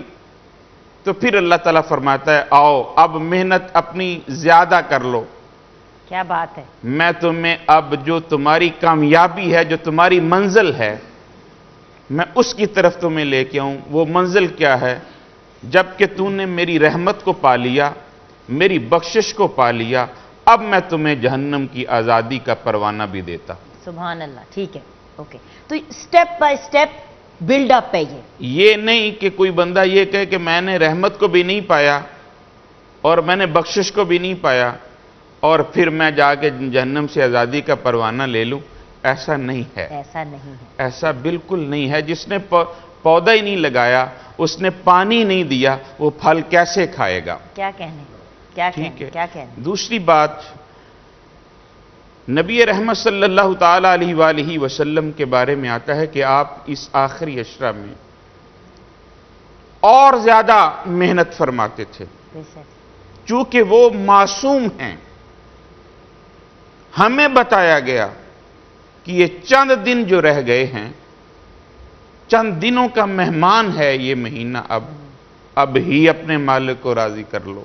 تو پھر اللہ تعالیٰ فرماتا ہے آؤ اب محنت اپنی زیادہ کر لو، کیا بات ہے. میں تمہیں اب جو تمہاری کامیابی ہے، جو تمہاری منزل ہے، میں اس کی طرف تمہیں لے کے آؤں. وہ منزل کیا ہے؟ جب کہ تو نے میری رحمت کو پا لیا، میری بخشش کو پا لیا، اب میں تمہیں جہنم کی آزادی کا پروانہ بھی دیتا. سبحان اللہ. ٹھیک ہے، اوکے. تو step by step build up ہے یہ نہیں کہ کوئی بندہ یہ کہے کہ میں نے رحمت کو بھی نہیں پایا اور میں نے بخشش کو بھی نہیں پایا اور پھر میں جا کے جہنم سے آزادی کا پروانہ لے لوں. ایسا نہیں ہے. ایسا نہیں ہے. ایسا بالکل نہیں ہے. جس نے پودا ہی نہیں لگایا، اس نے پانی نہیں دیا، وہ پھل کیسے کھائے گا؟ کیا کہنے، کیا ٹھیک کہنے، ہے. کیا کہنے. دوسری بات، نبی رحمت صلی اللہ تعالی علیہ وآلہ وسلم کے بارے میں آتا ہے کہ آپ اس آخری عشرہ میں اور زیادہ محنت فرماتے تھے، بے شک. چونکہ وہ معصوم ہیں. ہمیں بتایا گیا کہ یہ چند دن جو رہ گئے ہیں، چند دنوں کا مہمان ہے یہ مہینہ. اب ہی اپنے مالک کو راضی کر لو.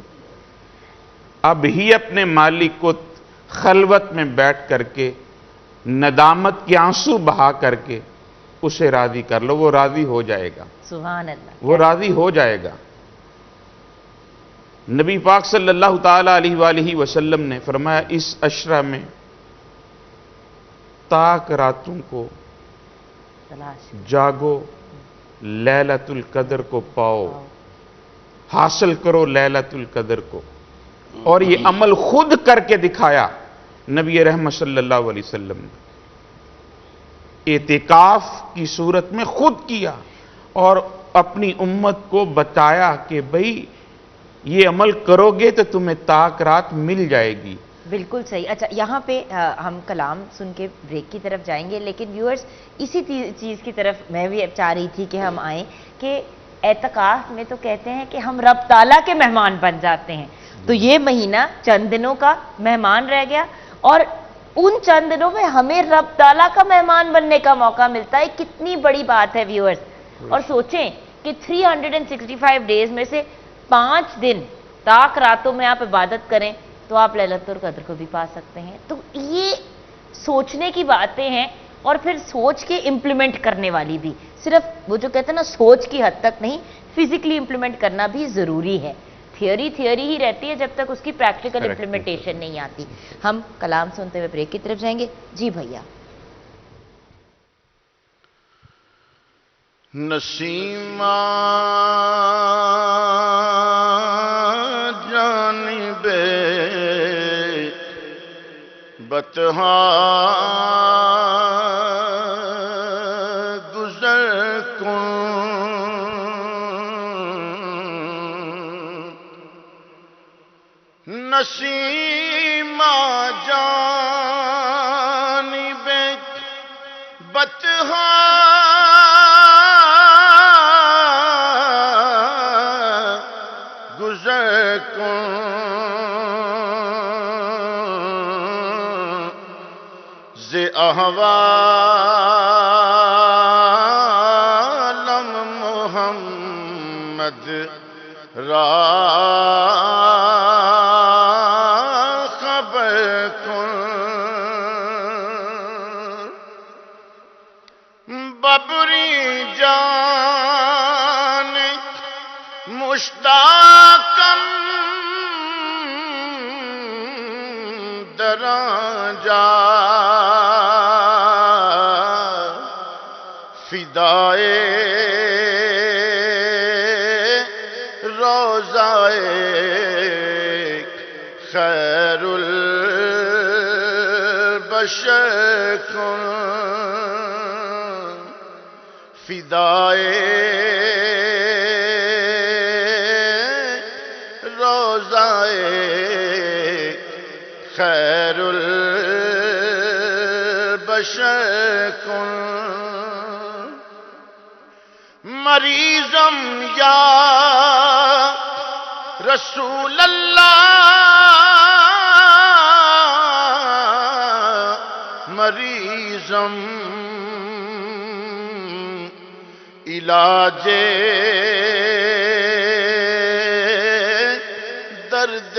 اب ہی اپنے مالک کو خلوت میں بیٹھ کر کے ندامت کے آنسو بہا کر کے اسے راضی کر لو. وہ راضی ہو جائے گا. سبحان اللہ. وہ راضی ہو جائے گا. نبی پاک صلی اللہ تعالی علیہ وآلہ وسلم نے فرمایا اس عشرہ میں تاک راتوں کو تلاش جاگو، لیلۃ القدر کو پاؤ، حاصل کرو لیلۃ القدر کو. اور یہ عمل خود کر کے دکھایا نبی رحمت صلی اللہ علیہ وسلم نے. اعتکاف کی صورت میں خود کیا اور اپنی امت کو بتایا کہ بھئی یہ عمل کرو گے تو تمہیں تاک رات مل جائے گی. بالکل صحیح. اچھا، یہاں پہ ہم کلام سن کے بریک کی طرف جائیں گے، لیکن ویورز اسی چیز کی طرف میں بھی چاہ رہی تھی کہ ہم آئیں کہ اعتکاف میں تو کہتے ہیں کہ ہم رب تعالیٰ کے مہمان بن جاتے ہیں. تو یہ مہینہ چند دنوں کا مہمان رہ گیا اور ان چند دنوں میں ہمیں رب تعالیٰ کا مہمان بننے کا موقع ملتا ہے. کتنی بڑی بات ہے ویورز. اور سوچیں کہ 365 ڈیز میں سے 5 دن تاک راتوں میں آپ عبادت کریں تو آپ لیلۃ القدر کو بھی پا سکتے ہیں. تو یہ سوچنے کی باتیں ہیں اور پھر سوچ کے امپلیمنٹ کرنے والی بھی. صرف وہ جو کہتے ہیں نا سوچ کی حد تک نہیں، فزیکلی امپلیمنٹ کرنا بھی ضروری ہے. تھیوری ہی رہتی ہے جب تک اس کی پریکٹیکل امپلیمنٹیشن نہیں آتی. ہم کلام سنتے ہوئے بریک کی طرف جائیں گے. جی بھیا. نسیمہ جانب بطحا گزر کن، نسیمہ جانب بطحا گزر کن، ز احوالم محمد را خبر کن. ببری جان مشتاقم دراں جا فدائے روضائے خیر البشر کن، فدائے روضائے خیر البشر کن. مریضم یا رسول اللہ، مریضم علاج درد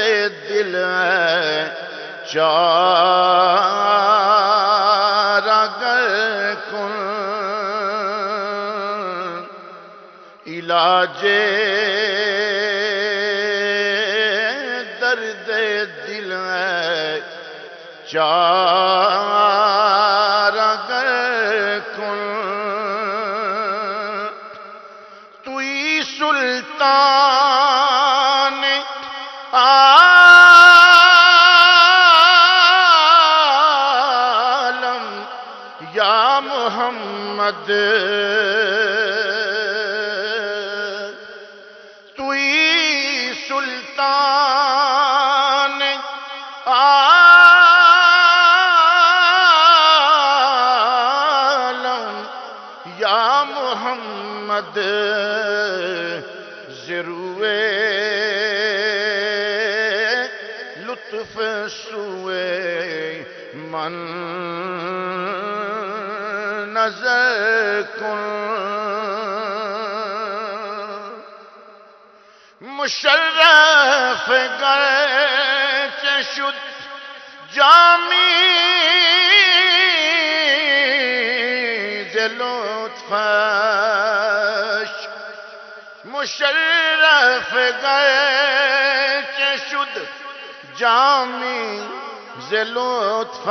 دل ہے چارگر کن علاج درد دل ہے چارگر کن توئی سلطان عالم یا محمد توئی سلطان عالم یا محمد ضروے لطف سوئے من نظر کن مشرف گرچہ شد جامی ز لطفش مشرف گرچہ شد جامی ز لطفش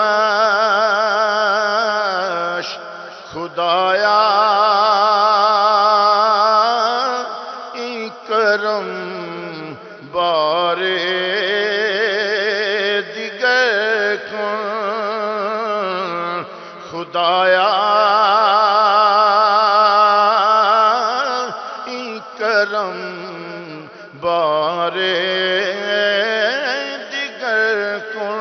خدایا این کرم بار دیگر کن خدایا این کرم بار دیگر کن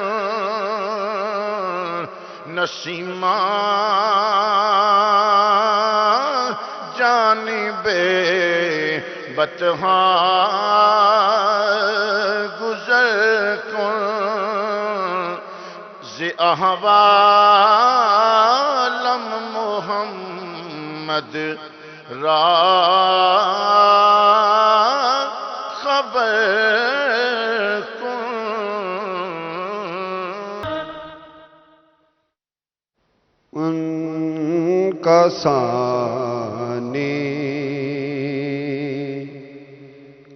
نسیماں جانب بطحاں گزر کن ز احوالم محمد را خبر کن ان کا ثانی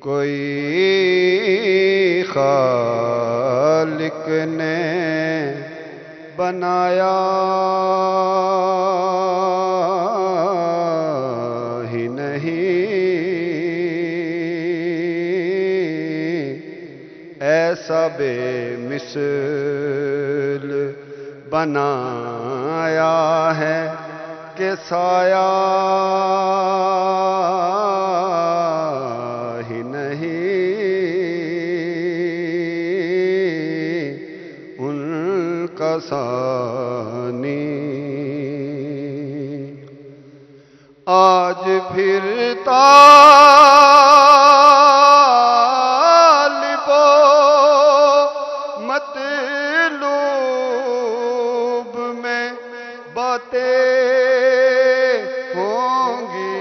کوئی خالق نے بنایا ہی نہیں ایسا بے مثل بنایا ہے کہ سایہ ہی نہیں ان کا ثانی آج پھر طالب و مطلوب میں باتیں ہوں گی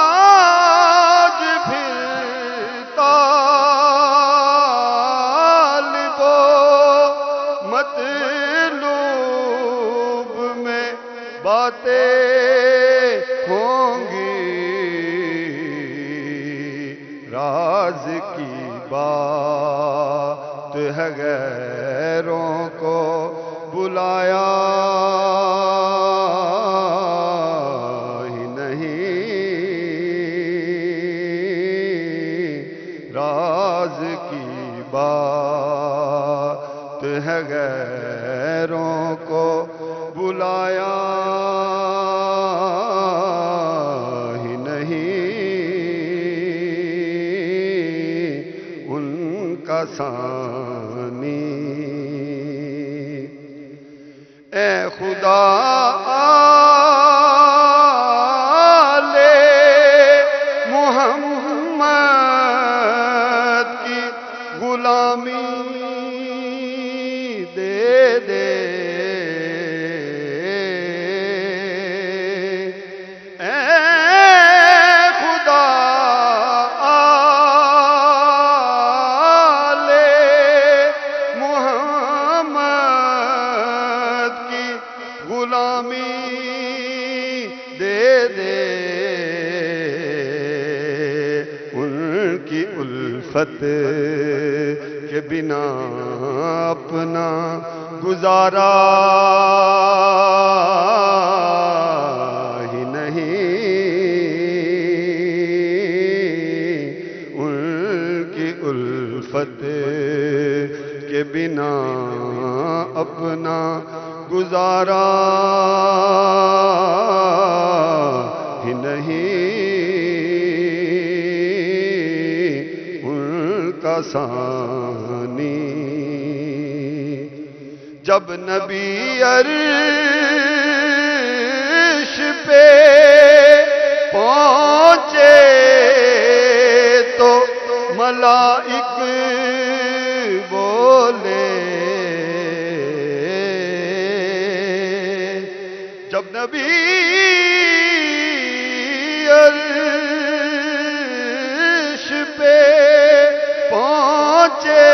آج پھر طالب و مطلوب میں باتیں ہوں گی راز کی بات ہے غیروں کو بلایا ہی نہیں راز کی بات ہے غیروں کو بلایا ہی نہیں ان کا ثانی اے خدا آل محمد کی غلامی دے دے اے خدا غلامی دے دے، ان کی الفت کے بنا اپنا گزارا ہی نہیں، ان کی الفت کے بنا اپنا گزارا ہی نہیں، ان کا ثانی جب نبی عرش پہ پہنچے تو ملائک بولے، جب نبی عرش پہ پہنچے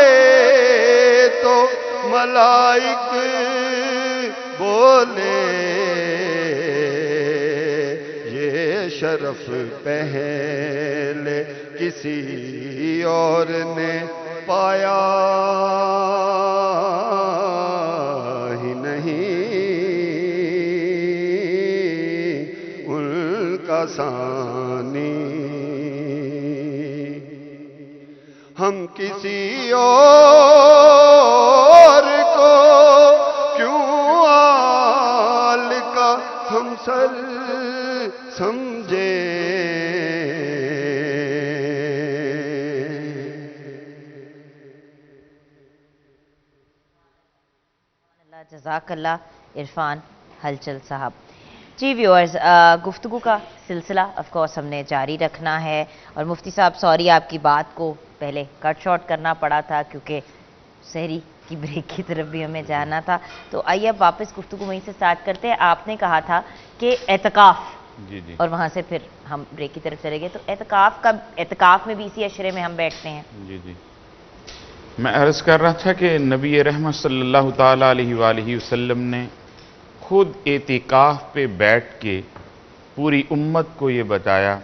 تو ملائک بولے، یہ شرف پہلے کسی اور نے پایا ہی نہیں، ان کا ثانی ہم کسی اور کو کیوں آل کا ہم سر سمجھے، جزاک اللہ عرفان ہلچل صاحب۔ جی ویورز، گفتگو کا سلسلہ آف کورس ہم نے جاری رکھنا ہے، اور مفتی صاحب سوری آپ کی بات کو پہلے کٹ شارٹ کرنا پڑا تھا کیونکہ سحری کی بریک کی طرف بھی ہمیں جانا تھا، تو آئیے اب واپس گفتگو وہیں سے سٹارٹ کرتے ہیں۔ آپ نے کہا تھا کہ اعتکاف، جی جی اور وہاں سے پھر ہم بریک کی طرف چلے گئے، تو اعتکاف میں بھی اسی عشرے میں ہم بیٹھتے ہیں۔ جی جی میں عرض کر رہا تھا کہ نبی رحمت صلی اللہ تعالیٰ علیہ وآلہ وسلم نے خود اعتکاف پہ بیٹھ کے پوری امت کو یہ بتایا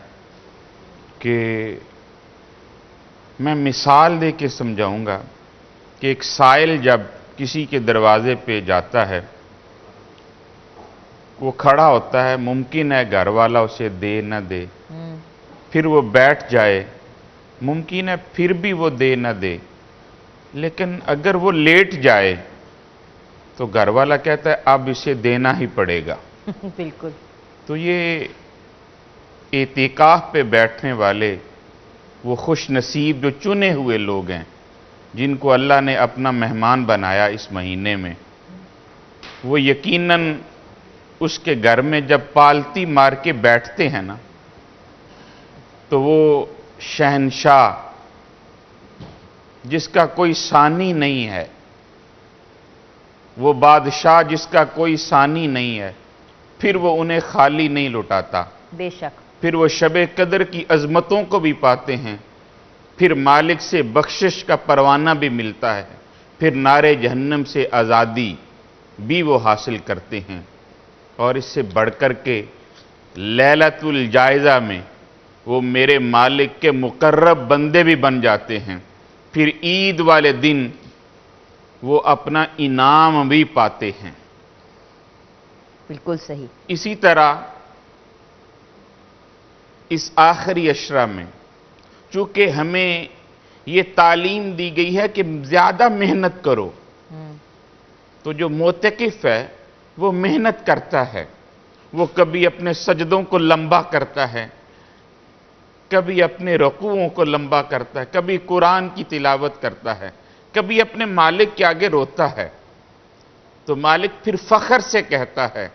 کہ میں مثال دے کے سمجھاؤں گا کہ ایک سائل جب کسی کے دروازے پہ جاتا ہے، وہ کھڑا ہوتا ہے، ممکن ہے گھر والا اسے دے نہ دے، پھر وہ بیٹھ جائے، ممکن ہے پھر بھی وہ دے نہ دے، لیکن اگر وہ لیٹ جائے تو گھر والا کہتا ہے اب اسے دینا ہی پڑے گا۔ بالکل۔ تو یہ اعتکاف پہ بیٹھنے والے وہ خوش نصیب جو چنے ہوئے لوگ ہیں، جن کو اللہ نے اپنا مہمان بنایا اس مہینے میں، وہ یقیناً اس کے گھر میں جب پالتی مار کے بیٹھتے ہیں نا، تو وہ شہنشاہ جس کا کوئی ثانی نہیں ہے، وہ بادشاہ جس کا کوئی ثانی نہیں ہے، پھر وہ انہیں خالی نہیں لٹاتا، بے شک۔ پھر وہ شب قدر کی عظمتوں کو بھی پاتے ہیں، پھر مالک سے بخشش کا پروانہ بھی ملتا ہے، پھر نار جہنم سے آزادی بھی وہ حاصل کرتے ہیں، اور اس سے بڑھ کر کے لیلۃ الجائزہ میں وہ میرے مالک کے مقرب بندے بھی بن جاتے ہیں، پھر عید والے دن وہ اپنا انعام بھی پاتے ہیں۔ بالکل صحیح۔ اسی طرح اس آخری عشرہ میں چونکہ ہمیں یہ تعلیم دی گئی ہے کہ زیادہ محنت کرو، تو جو معتکف ہے وہ محنت کرتا ہے، وہ کبھی اپنے سجدوں کو لمبا کرتا ہے، کبھی اپنے رکوعوں کو لمبا کرتا ہے، کبھی قرآن کی تلاوت کرتا ہے، کبھی اپنے مالک کے آگے روتا ہے، تو مالک پھر فخر سے کہتا ہے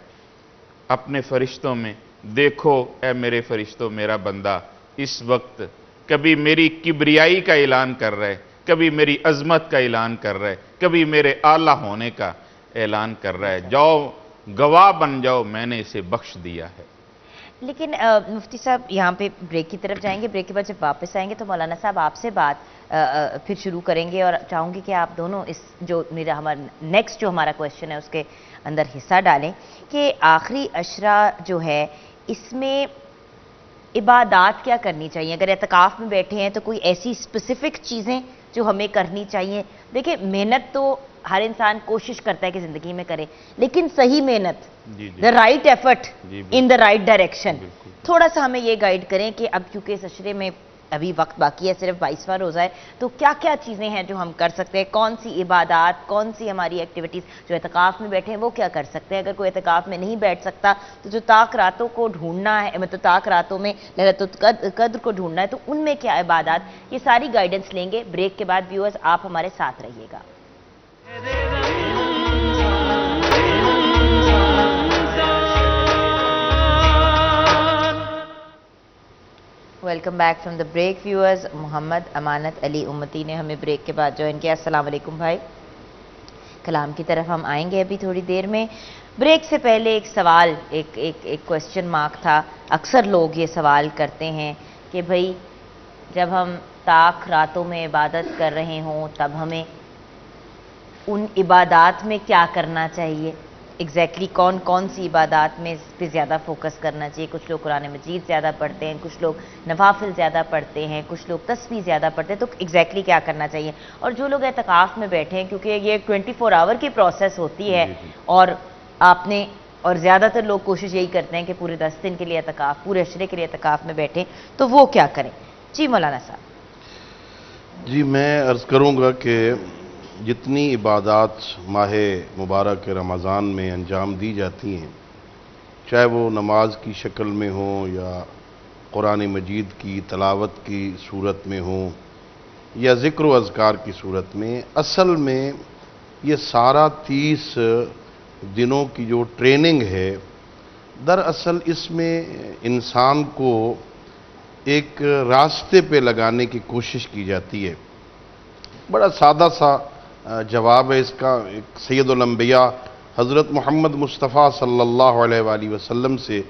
اپنے فرشتوں میں، دیکھو اے میرے فرشتوں، میرا بندہ اس وقت کبھی میری کبریائی کا اعلان کر رہا ہے، کبھی میری عظمت کا اعلان کر رہا ہے، کبھی میرے اعلیٰ ہونے کا اعلان کر رہا ہے، جاؤ گواہ بن جاؤ، میں نے اسے بخش دیا ہے۔ لیکن مفتی صاحب یہاں پہ بریک کی طرف جائیں گے، بریک کے بعد جب واپس آئیں گے تو مولانا صاحب آپ سے بات پھر شروع کریں گے، اور چاہوں گی کہ آپ دونوں اس جو نیکسٹ جو ہمارا کویشچن ہے اس کے اندر حصہ ڈالیں کہ آخری عشرہ جو ہے اس میں عبادات کیا کرنی چاہیے. اگر اعتکاف میں بیٹھے ہیں تو کوئی ایسی اسپیسیفک چیزیں جو ہمیں کرنی چاہیے. دیکھیں محنت تو ہر انسان کوشش کرتا ہے کہ زندگی میں کرے، لیکن صحیح محنت، the right effort in the right direction. تھوڑا سا ہمیں یہ گائیڈ کریں کہ اب کیونکہ اس عشرے میں ابھی وقت باقی ہے، صرف 22واں روزہ ہے، تو کیا کیا چیزیں ہیں جو ہم کر سکتے ہیں، کون سی عبادات، کون سی ہماری ایکٹیویٹیز. جو اعتکاف میں بیٹھے ہیں وہ کیا کر سکتے ہیں. اگر کوئی اعتکاف میں نہیں بیٹھ سکتا تو جو طاق راتوں کو ڈھونڈنا ہے، مطلب طاق راتوں میں ليلۃ القدر کو ڈھونڈنا ہے، تو ان میں کیا عبادات، یہ ساری گائیڈنس لیں گے. بریک کے بعد ویورز آپ ہمارے ساتھ رہیے گا. Welcome back from the break viewers. Muhammad Amanat Ali امتی نے ہمیں بریک کے بعد جوائن کیا. السلام علیکم بھائی. کلام کی طرف ہم آئیں گے ابھی تھوڑی دیر میں. بریک سے پہلے ایک سوال، ایک کویسچن مارک تھا. اکثر لوگ یہ سوال کرتے ہیں کہ بھئی جب ہم طاق راتوں میں عبادت کر رہے ہوں تب ہمیں ان عبادات میں کیا کرنا چاہیے، ایگزیکٹلی کون کون سی عبادات میں اس پہ زیادہ فوکس کرنا چاہیے. کچھ لوگ قرآن مجید زیادہ پڑھتے ہیں، کچھ لوگ نوافل زیادہ پڑھتے ہیں، کچھ لوگ تسبیح زیادہ پڑھتے ہیں، تو ایگزیکٹلی کیا کرنا چاہیے. اور جو لوگ اعتکاف میں بیٹھے ہیں، کیونکہ یہ 24 آور کی پروسیس ہوتی ہے، اور آپ نے اور زیادہ تر لوگ کوشش یہی کرتے ہیں کہ پورے 10 دن کے لیے اعتکاف، پورے عشرے کے لیے اعتکاف میں بیٹھیں، تو وہ کیا کریں. جی مولانا صاحب. جی میں عرض کروں گا کہ جتنی عبادات ماہ مبارک رمضان میں انجام دی جاتی ہیں، چاہے وہ نماز کی شکل میں ہوں یا قرآن مجید کی تلاوت کی صورت میں ہوں یا ذکر و اذکار کی صورت میں، اصل میں یہ سارا 30 دنوں کی جو ٹریننگ ہے، دراصل اس میں انسان کو ایک راستے پہ لگانے کی کوشش کی جاتی ہے. بڑا سادہ سا جواب ہے اس کا. ایک سید الانبیاء حضرت محمد مصطفیٰ صلی اللہ علیہ وآلہ وسلم سے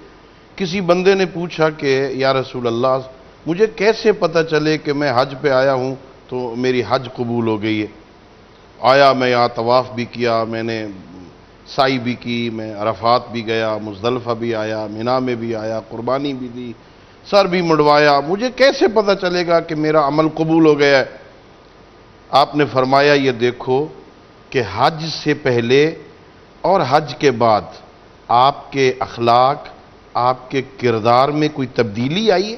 کسی بندے نے پوچھا کہ یا رسول اللہ، مجھے کیسے پتہ چلے کہ میں حج پہ آیا ہوں تو میری حج قبول ہو گئی ہے. آیا میں یہاں طواف بھی کیا، میں نے سعی بھی کی، میں عرفات بھی گیا، مزدلفہ بھی آیا، مینا میں بھی آیا، قربانی بھی دی، سر بھی مڑوایا، مجھے کیسے پتہ چلے گا کہ میرا عمل قبول ہو گیا ہے. آپ نے فرمایا یہ دیکھو کہ حج سے پہلے اور حج کے بعد آپ کے اخلاق، آپ کے کردار میں کوئی تبدیلی آئی ہے.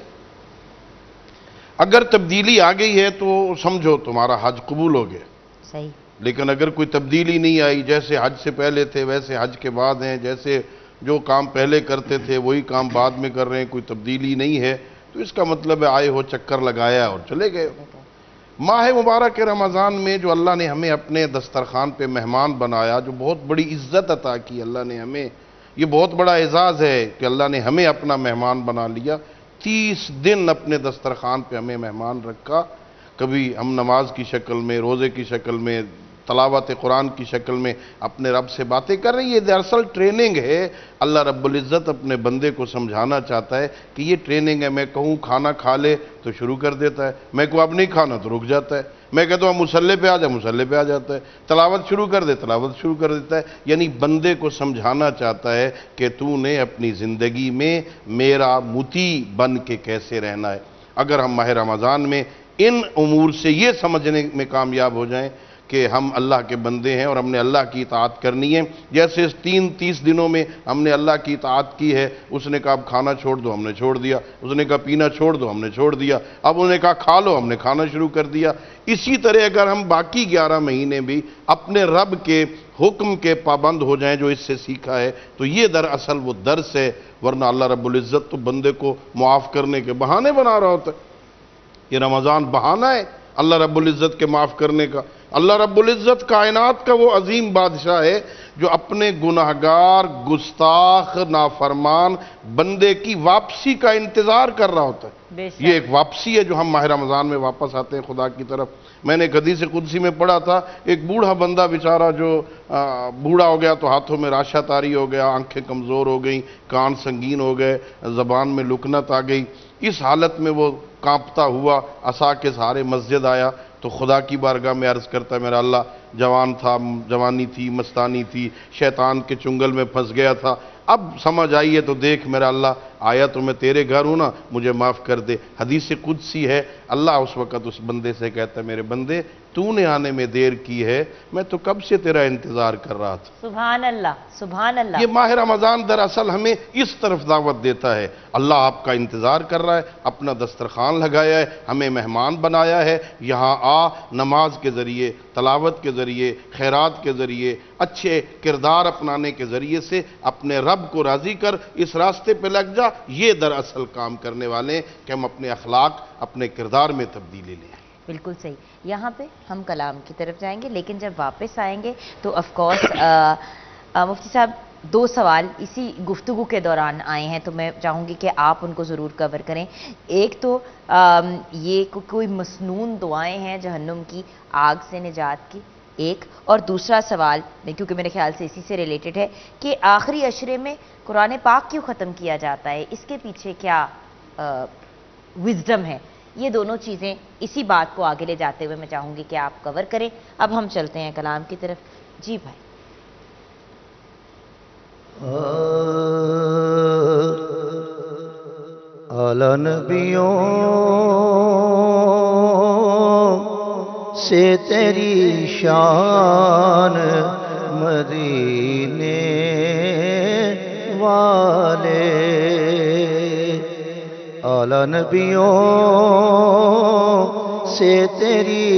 اگر تبدیلی آ گئی ہے تو سمجھو تمہارا حج قبول ہو گیا. صحیح. لیکن اگر کوئی تبدیلی نہیں آئی، جیسے حج سے پہلے تھے ویسے حج کے بعد ہیں، جیسے جو کام پہلے کرتے تھے وہی کام بعد میں کر رہے ہیں، کوئی تبدیلی نہیں ہے، تو اس کا مطلب ہے آئے ہو، چکر لگایا اور چلے گئے. ماہ مبارک رمضان میں جو اللہ نے ہمیں اپنے دسترخوان پہ مہمان بنایا، جو بہت بڑی عزت عطا کی اللہ نے ہمیں، یہ بہت بڑا اعزاز ہے کہ اللہ نے ہمیں اپنا مہمان بنا لیا. 30 دن اپنے دسترخوان پہ ہمیں مہمان رکھا. کبھی ہم نماز کی شکل میں، روزے کی شکل میں، تلاوت قرآن کی شکل میں اپنے رب سے باتیں کر رہے ہیں. یہ دراصل ٹریننگ ہے. اللہ رب العزت اپنے بندے کو سمجھانا چاہتا ہے کہ یہ ٹریننگ ہے. میں کہوں کھانا کھا لے تو شروع کر دیتا ہے، میں کہوں اب نہیں کھانا تو رک جاتا ہے، میں کہتا ہوں مصلی پہ آ جا، مصلی پہ آ جاتا ہے، تلاوت شروع کر دے، تلاوت شروع کر دیتا ہے. یعنی بندے کو سمجھانا چاہتا ہے کہ تو نے اپنی زندگی میں میرا مطیع بن کے کیسے رہنا ہے. اگر ہم ماہ رمضان میں ان امور سے یہ سمجھنے میں کامیاب ہو جائیں کہ ہم اللہ کے بندے ہیں اور ہم نے اللہ کی اطاعت کرنی ہے، جیسے اس 30 دنوں میں ہم نے اللہ کی اطاعت کی ہے. اس نے کہا اب کھانا چھوڑ دو، ہم نے چھوڑ دیا. اس نے کہا پینا چھوڑ دو، ہم نے چھوڑ دیا. اب انہوں نے کہا کھا لو، ہم نے کھانا شروع کر دیا. اسی طرح اگر ہم باقی 11 مہینے بھی اپنے رب کے حکم کے پابند ہو جائیں جو اس سے سیکھا ہے، تو یہ دراصل وہ درس ہے. ورنہ اللہ رب العزت تو بندے کو معاف کرنے کے بہانے بنا رہا ہوتا ہے. یہ رمضان بہانہ ہے اللہ رب العزت کے معاف کرنے کا. اللہ رب العزت کائنات کا وہ عظیم بادشاہ ہے جو اپنے گناہگار گستاخ نافرمان بندے کی واپسی کا انتظار کر رہا ہوتا ہے. یہ ایک واپسی ہے جو ہم ماہ رمضان میں واپس آتے ہیں خدا کی طرف. میں نے ایک حدیث قدسی میں پڑھا تھا، ایک بوڑھا بندہ بیچارہ جو بوڑھا ہو گیا تو ہاتھوں میں راشا تاری ہو گیا، آنکھیں کمزور ہو گئیں، کان سنگین ہو گئے، زبان میں لکنت آ گئی. اس حالت میں وہ کانپتا ہوا عصا کے سہارے مسجد آیا تو خدا کی بارگاہ میں عرض کرتا ہے میرا اللہ، جوان تھا، جوانی تھی، مستانی تھی، شیطان کے چنگل میں پھنس گیا تھا، اب سمجھ آئیے تو دیکھ میرا اللہ، آیا تو میں تیرے گھر ہوں نا، مجھے معاف کر دے. حدیث قدسی ہے، اللہ اس وقت اس بندے سے کہتا ہے میرے بندے تو نے آنے میں دیر کی ہے، میں تو کب سے تیرا انتظار کر رہا تھا. سبحان اللہ، سبحان اللہ. یہ ماہ رمضان دراصل ہمیں اس طرف دعوت دیتا ہے. اللہ آپ کا انتظار کر رہا ہے، اپنا دسترخوان لگایا ہے، ہمیں مہمان بنایا ہے. یہاں آ، نماز کے ذریعے، تلاوت کے ذریعے، خیرات کے ذریعے، اچھے کردار اپنانے کے ذریعے سے اپنے رب کو راضی کر، اس راستے پہ لگ جا. یہ دراصل کام کرنے والے ہیں کہ ہم اپنے اخلاق، اپنے کردار میں تبدیلی لیں. بالکل صحیح. یہاں پہ ہم کلام کی طرف جائیں گے، لیکن جب واپس آئیں گے تو آف کورس مفتی صاحب 2 سوال اسی گفتگو کے دوران آئے ہیں تو میں چاہوں گی کہ آپ ان کو ضرور کور کریں. ایک تو یہ کوئی مسنون دعائیں ہیں جہنم کی آگ سے نجات کی، ایک، اور دوسرا سوال کیونکہ میرے خیال سے اسی سے ریلیٹڈ ہے کہ آخری عشرے میں قرآن پاک کیوں ختم کیا جاتا ہے، اس کے پیچھے کیا وزڈم ہے. یہ دونوں چیزیں اسی بات کو آگے لے جاتے ہوئے میں چاہوں گی کہ آپ کور کریں. اب ہم چلتے ہیں کلام کی طرف. جی بھائی. اعلیٰ نبیوں سے تیری شان مدینے والے، اعلیٰ نبیوں سے تیری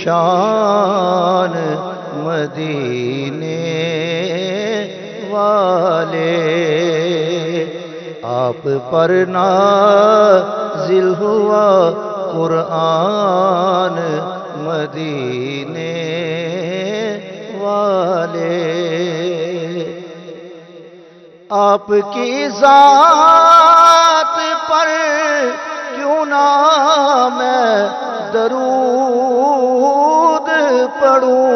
شان مدینے والے، آپ پر نازل ہوا قرآن مدینے والے، آپ کی ذات پر کیوں نہ میں درود پڑھوں،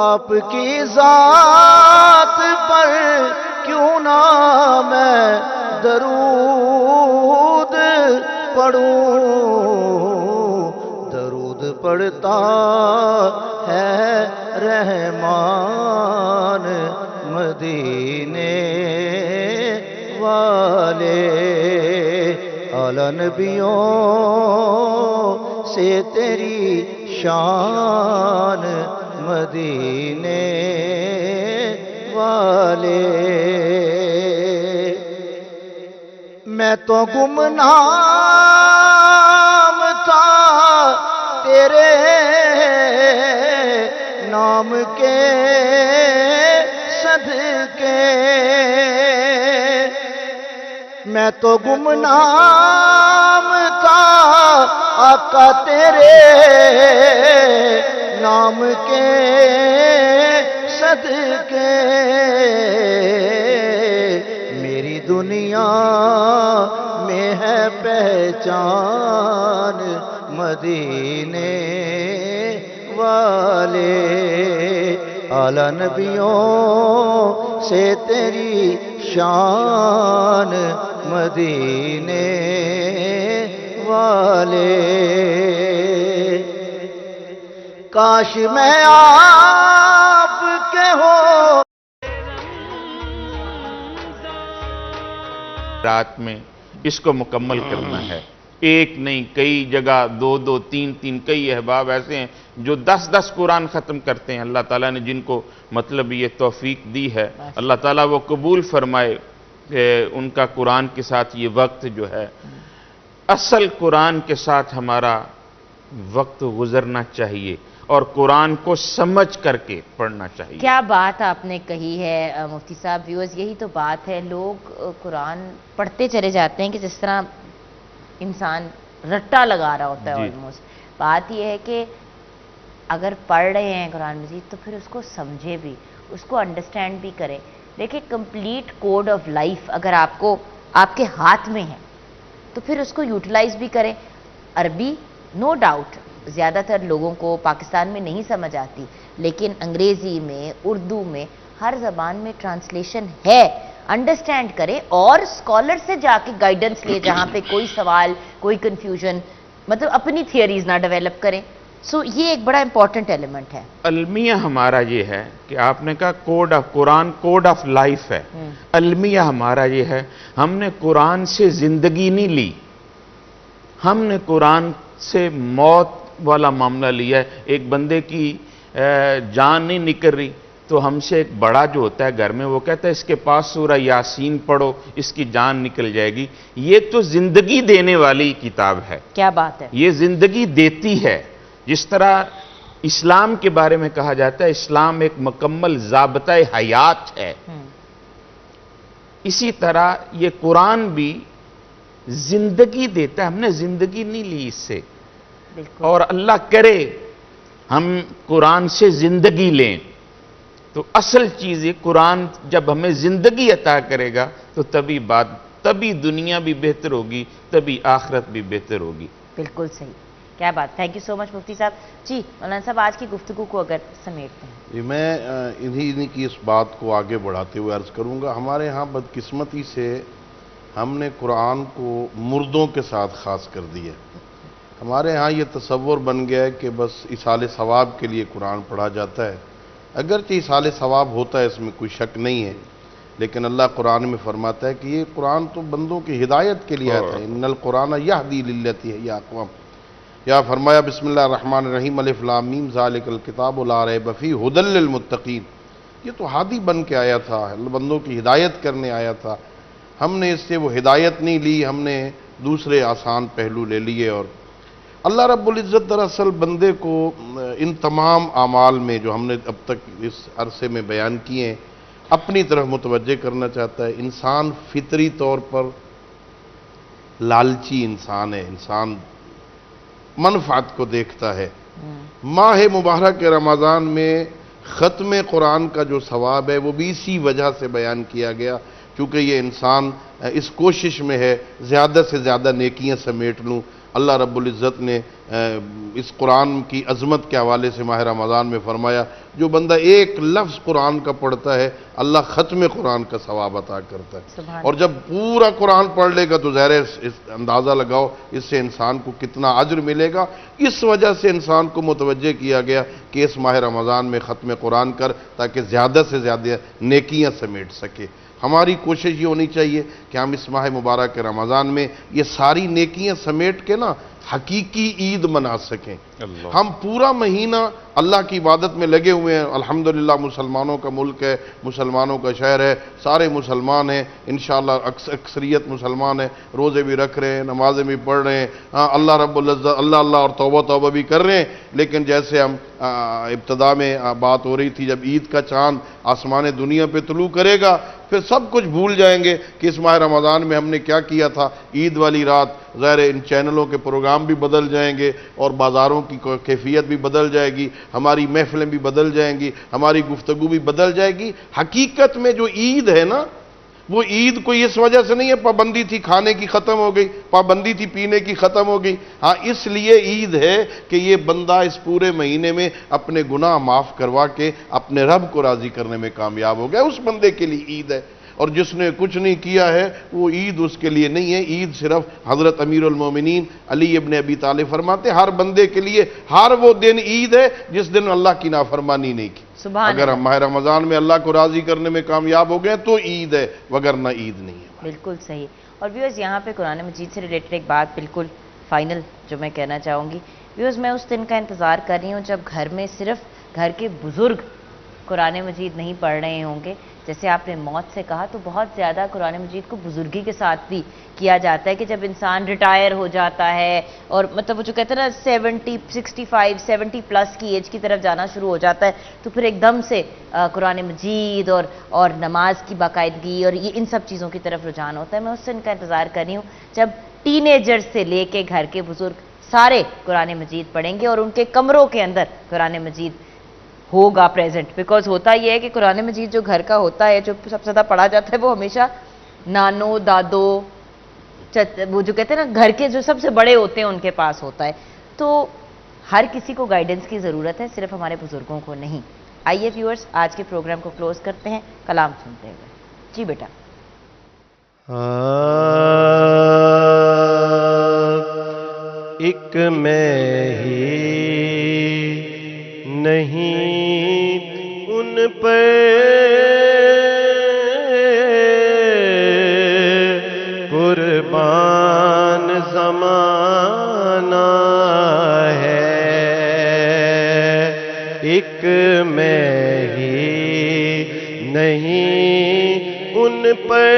آپ کی ذات پر کیوں نہ میں درود پڑھوں، درود پڑھتا ہے رحمان مدینے والے، اعلیٰ نبیوں سے تیری شان مدینے والے. میں تو گمنام تھا تیرے نام کے صدقے، میں تو گمنام تھا آقا تیرے نام کے صدقے، میری دنیا میں ہے پہچان مدینے والے، اعلیٰ نبیوں سے تیری شان مدینے والے. کاش میں آپ کے ہو. رات میں اس کو مکمل کرنا ہے. ایک نہیں، کئی جگہ 2 3 کئی احباب ایسے ہیں جو 10 قرآن ختم کرتے ہیں. اللہ تعالیٰ نے جن کو مطلب یہ توفیق دی ہے، اللہ تعالیٰ وہ قبول فرمائے کہ ان کا قرآن کے ساتھ یہ وقت جو ہے، اصل قرآن کے ساتھ ہمارا وقت گزرنا چاہیے اور قرآن کو سمجھ کر کے پڑھنا چاہیے. کیا بات آپ نے کہی ہے مفتی صاحب. ویورز، یہی تو بات ہے، لوگ قرآن پڑھتے چلے جاتے ہیں کہ جس طرح انسان رٹا لگا رہا ہوتا ہے. آلموسٹ بات یہ ہے کہ اگر پڑھ رہے ہیں قرآن مجید تو پھر اس کو سمجھے بھی, اس کو انڈرسٹینڈ بھی کریں. دیکھیں کمپلیٹ کوڈ آف لائف اگر آپ کے ہاتھ میں ہے تو پھر اس کو یوٹیلائز بھی کریں. عربی نو ڈاؤٹ زیادہ تر لوگوں کو پاکستان میں نہیں سمجھ آتی, لیکن انگریزی میں, اردو میں, ہر زبان میں ٹرانسلیشن ہے, انڈرسٹینڈ کریں اور اسکالر سے جا کے گائیڈنس لے جہاں پہ کوئی سوال, کوئی کنفیوژن, مطلب اپنی تھیوریز نہ ڈیولپ کریں. سو یہ ایک بڑا امپورٹنٹ ایلیمنٹ ہے. المیہ ہمارا یہ ہے کہ آپ نے کہا code of Quran code of life ہے. المیہ ہمارا یہ ہے, ہم نے قرآن سے زندگی نہیں لی, ہم نے قرآن سے موت والا معاملہ لیا ہے. ایک بندے کی جان نہیں نکل رہی تو ہم سے ایک بڑا جو ہوتا ہے گھر میں وہ کہتا ہے اس کے پاس سورہ یاسین پڑھو اس کی جان نکل جائے گی. یہ تو زندگی دینے والی کتاب ہے. کیا بات ہے, یہ زندگی دیتی ہے. جس طرح اسلام کے بارے میں کہا جاتا ہے اسلام ایک مکمل ضابطہ حیات ہے, اسی طرح یہ قرآن بھی زندگی دیتا ہے. ہم نے زندگی نہیں لی اس سے, اور اللہ کرے ہم قرآن سے زندگی لیں. تو اصل چیز یہ قرآن جب ہمیں زندگی عطا کرے گا تو تبھی دنیا بھی بہتر ہوگی, تبھی آخرت بھی بہتر ہوگی. بالکل صحیح, کیا بات. تھینک یو سو مچ مفتی صاحب. جی مولانا صاحب آج کی گفتگو کو اگر سمیٹتے ہیں. میں انہی کی اس بات کو آگے بڑھاتے ہوئے عرض کروں گا, ہمارے ہاں بدقسمتی سے ہم نے قرآن کو مردوں کے ساتھ خاص کر دیا. ہمارے ہاں یہ تصور بن گیا ہے کہ بس اصال ثواب کے لیے قرآن پڑھا جاتا ہے. اگرچہ اصال ثواب ہوتا ہے, اس میں کوئی شک نہیں ہے, لیکن اللہ قرآن میں فرماتا ہے کہ یہ قرآن تو بندوں کی ہدایت کے لیے آتا ہے. ان القرآن یہدی للتی ہے یا اقوام. یا فرمایا بسم اللہ الرحمن الرحیم الف لام میم ذالک الکتاب لا ریب فیہ ھدی للمتقین. یہ تو ہادی بن کے آیا تھا, بندوں کی ہدایت کرنے آیا تھا. ہم نے اس سے وہ ہدایت نہیں لی, ہم نے دوسرے آسان پہلو لے لیے. اور اللہ رب العزت دراصل بندے کو ان تمام اعمال میں جو ہم نے اب تک اس عرصے میں بیان کیے ہیں اپنی طرف متوجہ کرنا چاہتا ہے. انسان فطری طور پر لالچی انسان ہے, انسان منفعت کو دیکھتا ہے. ماہ مبارک رمضان میں ختم قرآن کا جو ثواب ہے وہ بھی اسی وجہ سے بیان کیا گیا, چونکہ یہ انسان اس کوشش میں ہے زیادہ سے زیادہ نیکیاں سمیٹ لوں. اللہ رب العزت نے اس قرآن کی عظمت کے حوالے سے ماہ رمضان میں فرمایا جو بندہ ایک لفظ قرآن کا پڑھتا ہے اللہ ختم قرآن کا ثواب عطا کرتا ہے. اور جب پورا قرآن پڑھ لے گا تو ظاہر اندازہ لگاؤ اس سے انسان کو کتنا اجر ملے گا. اس وجہ سے انسان کو متوجہ کیا گیا کہ اس ماہ رمضان میں ختم قرآن کر تاکہ زیادہ سے زیادہ نیکیاں سمیٹ سکے. ہماری کوشش یہ ہونی چاہیے کہ ہم اس ماہ مبارک رمضان میں یہ ساری نیکیاں سمیٹ کے نا حقیقی عید منا سکیں. ہم پورا مہینہ اللہ کی عبادت میں لگے ہوئے ہیں. الحمدللہ مسلمانوں کا ملک ہے, مسلمانوں کا شہر ہے, سارے مسلمان ہیں انشاءاللہ, اکثریت مسلمان ہیں, روزے بھی رکھ رہے ہیں, نمازیں بھی پڑھ رہے ہیں, اللہ رب العزت اللہ اور توبہ بھی کر رہے ہیں. لیکن جیسے ہم ابتدا میں بات ہو رہی تھی, جب عید کا چاند آسمان دنیا پہ طلوع کرے گا پھر سب کچھ بھول جائیں گے کہ اس ماہ رمضان میں ہم نے کیا کیا تھا. عید والی رات ظاہر ان چینلوں کے پروگرام بھی بدل جائیں گے اور بازاروں کی کیفیت بھی بدل جائے گی, ہماری محفلیں بھی بدل جائیں گی, ہماری گفتگو بھی بدل جائے گی. حقیقت میں جو عید ہے نا وہ عید کوئی اس وجہ سے نہیں ہے پابندی تھی کھانے کی ختم ہو گئی, پابندی تھی پینے کی ختم ہو گئی. ہاں اس لیے عید ہے کہ یہ بندہ اس پورے مہینے میں اپنے گناہ معاف کروا کے اپنے رب کو راضی کرنے میں کامیاب ہو گیا. اس بندے کے لیے عید ہے. اور جس نے کچھ نہیں کیا ہے وہ عید اس کے لیے نہیں ہے. عید صرف حضرت امیر المومنین علی ابن ابی طالب فرماتے ہر بندے کے لیے ہر وہ دن عید ہے جس دن اللہ کی نافرمانی نہیں کی. اگر ہم ماہ رمضان میں اللہ کو راضی کرنے میں کامیاب ہو گئے تو عید ہے, وگرنہ عید نہیں ہے. بالکل صحیح. اور ویورز یہاں پہ قرآن مجید سے ریلیٹڈ ایک بات بالکل فائنل جو میں کہنا چاہوں گی, ویورز میں اس دن کا انتظار کر رہی ہوں جب گھر میں صرف گھر کے بزرگ قرآن مجید نہیں پڑھ رہے ہوں گے. جیسے آپ نے موت سے کہا تو بہت زیادہ قرآن مجید کو بزرگی کے ساتھ بھی کیا جاتا ہے کہ جب انسان ریٹائر ہو جاتا ہے اور مطلب وہ جو کہتے ہیں نا 65 70 پلس کی ایج کی طرف جانا شروع ہو جاتا ہے تو پھر ایک دم سے قرآن مجید اور نماز کی باقاعدگی اور یہ ان سب چیزوں کی طرف رجحان ہوتا ہے. میں اس سے ان کا انتظار کر رہی ہوں جب ٹین ایجر سے لے کے گھر کے بزرگ سارے قرآن مجید پڑھیں گے اور ان کے کمروں کے اندر قرآن مجید ہوگا پریزنٹ. بیکاز ہوتا یہ ہے کہ قرآن مجید جو گھر کا ہوتا ہے، جو سب سے زیادہ پڑھا جاتا ہے، وہ ہمیشہ نانو، دادو، وہ جو کہتے ہیں نا گھر کے جو سب سے بڑے ہوتے ہیں ان کے پاس ہوتا ہے. تو ہر کسی کو گائیڈنس کی ضرورت ہے، صرف ہمارے بزرگوں کو نہیں. آئیے ویورز آج کے پروگرام کو کلوز کرتے ہیں کلام سنتے ہوئے. جی بیٹا. ایک میں ہی نہیں ان پہ قربان زمانہ ہے، ایک میں ہی نہیں ان پہ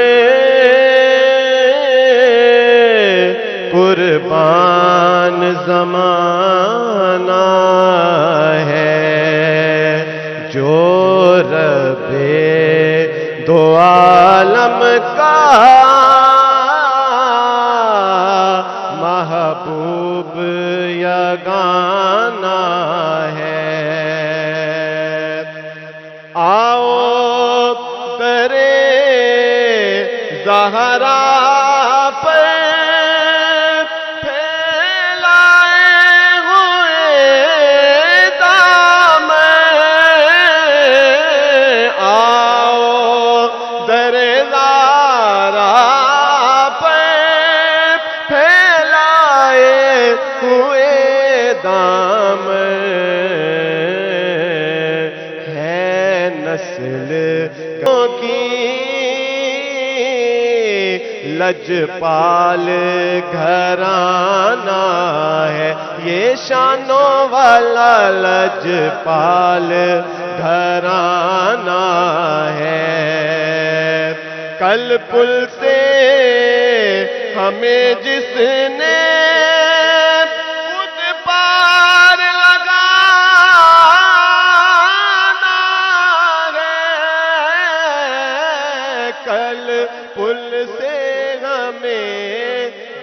قربان زمانہ ہے، جو رب دو عالم کا محبوب یگانہ ہے. آؤ درے زہرا پہ لجپال گھرانہ ہے، یہ شانوں والا لجپال گھرانہ ہے. کل پل سے ہمیں جس نے خود پار لگانا ہے، کل پل سے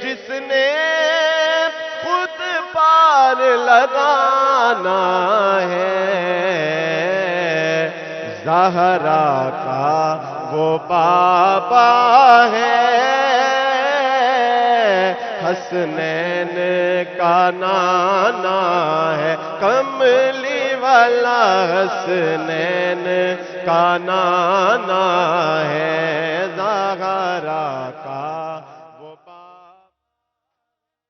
جس نے خود پار لگانا ہے، زہرا کا وہ بابا ہے، حسنین کا نانا ہے، کملی والا حسنین کا نانا ہے.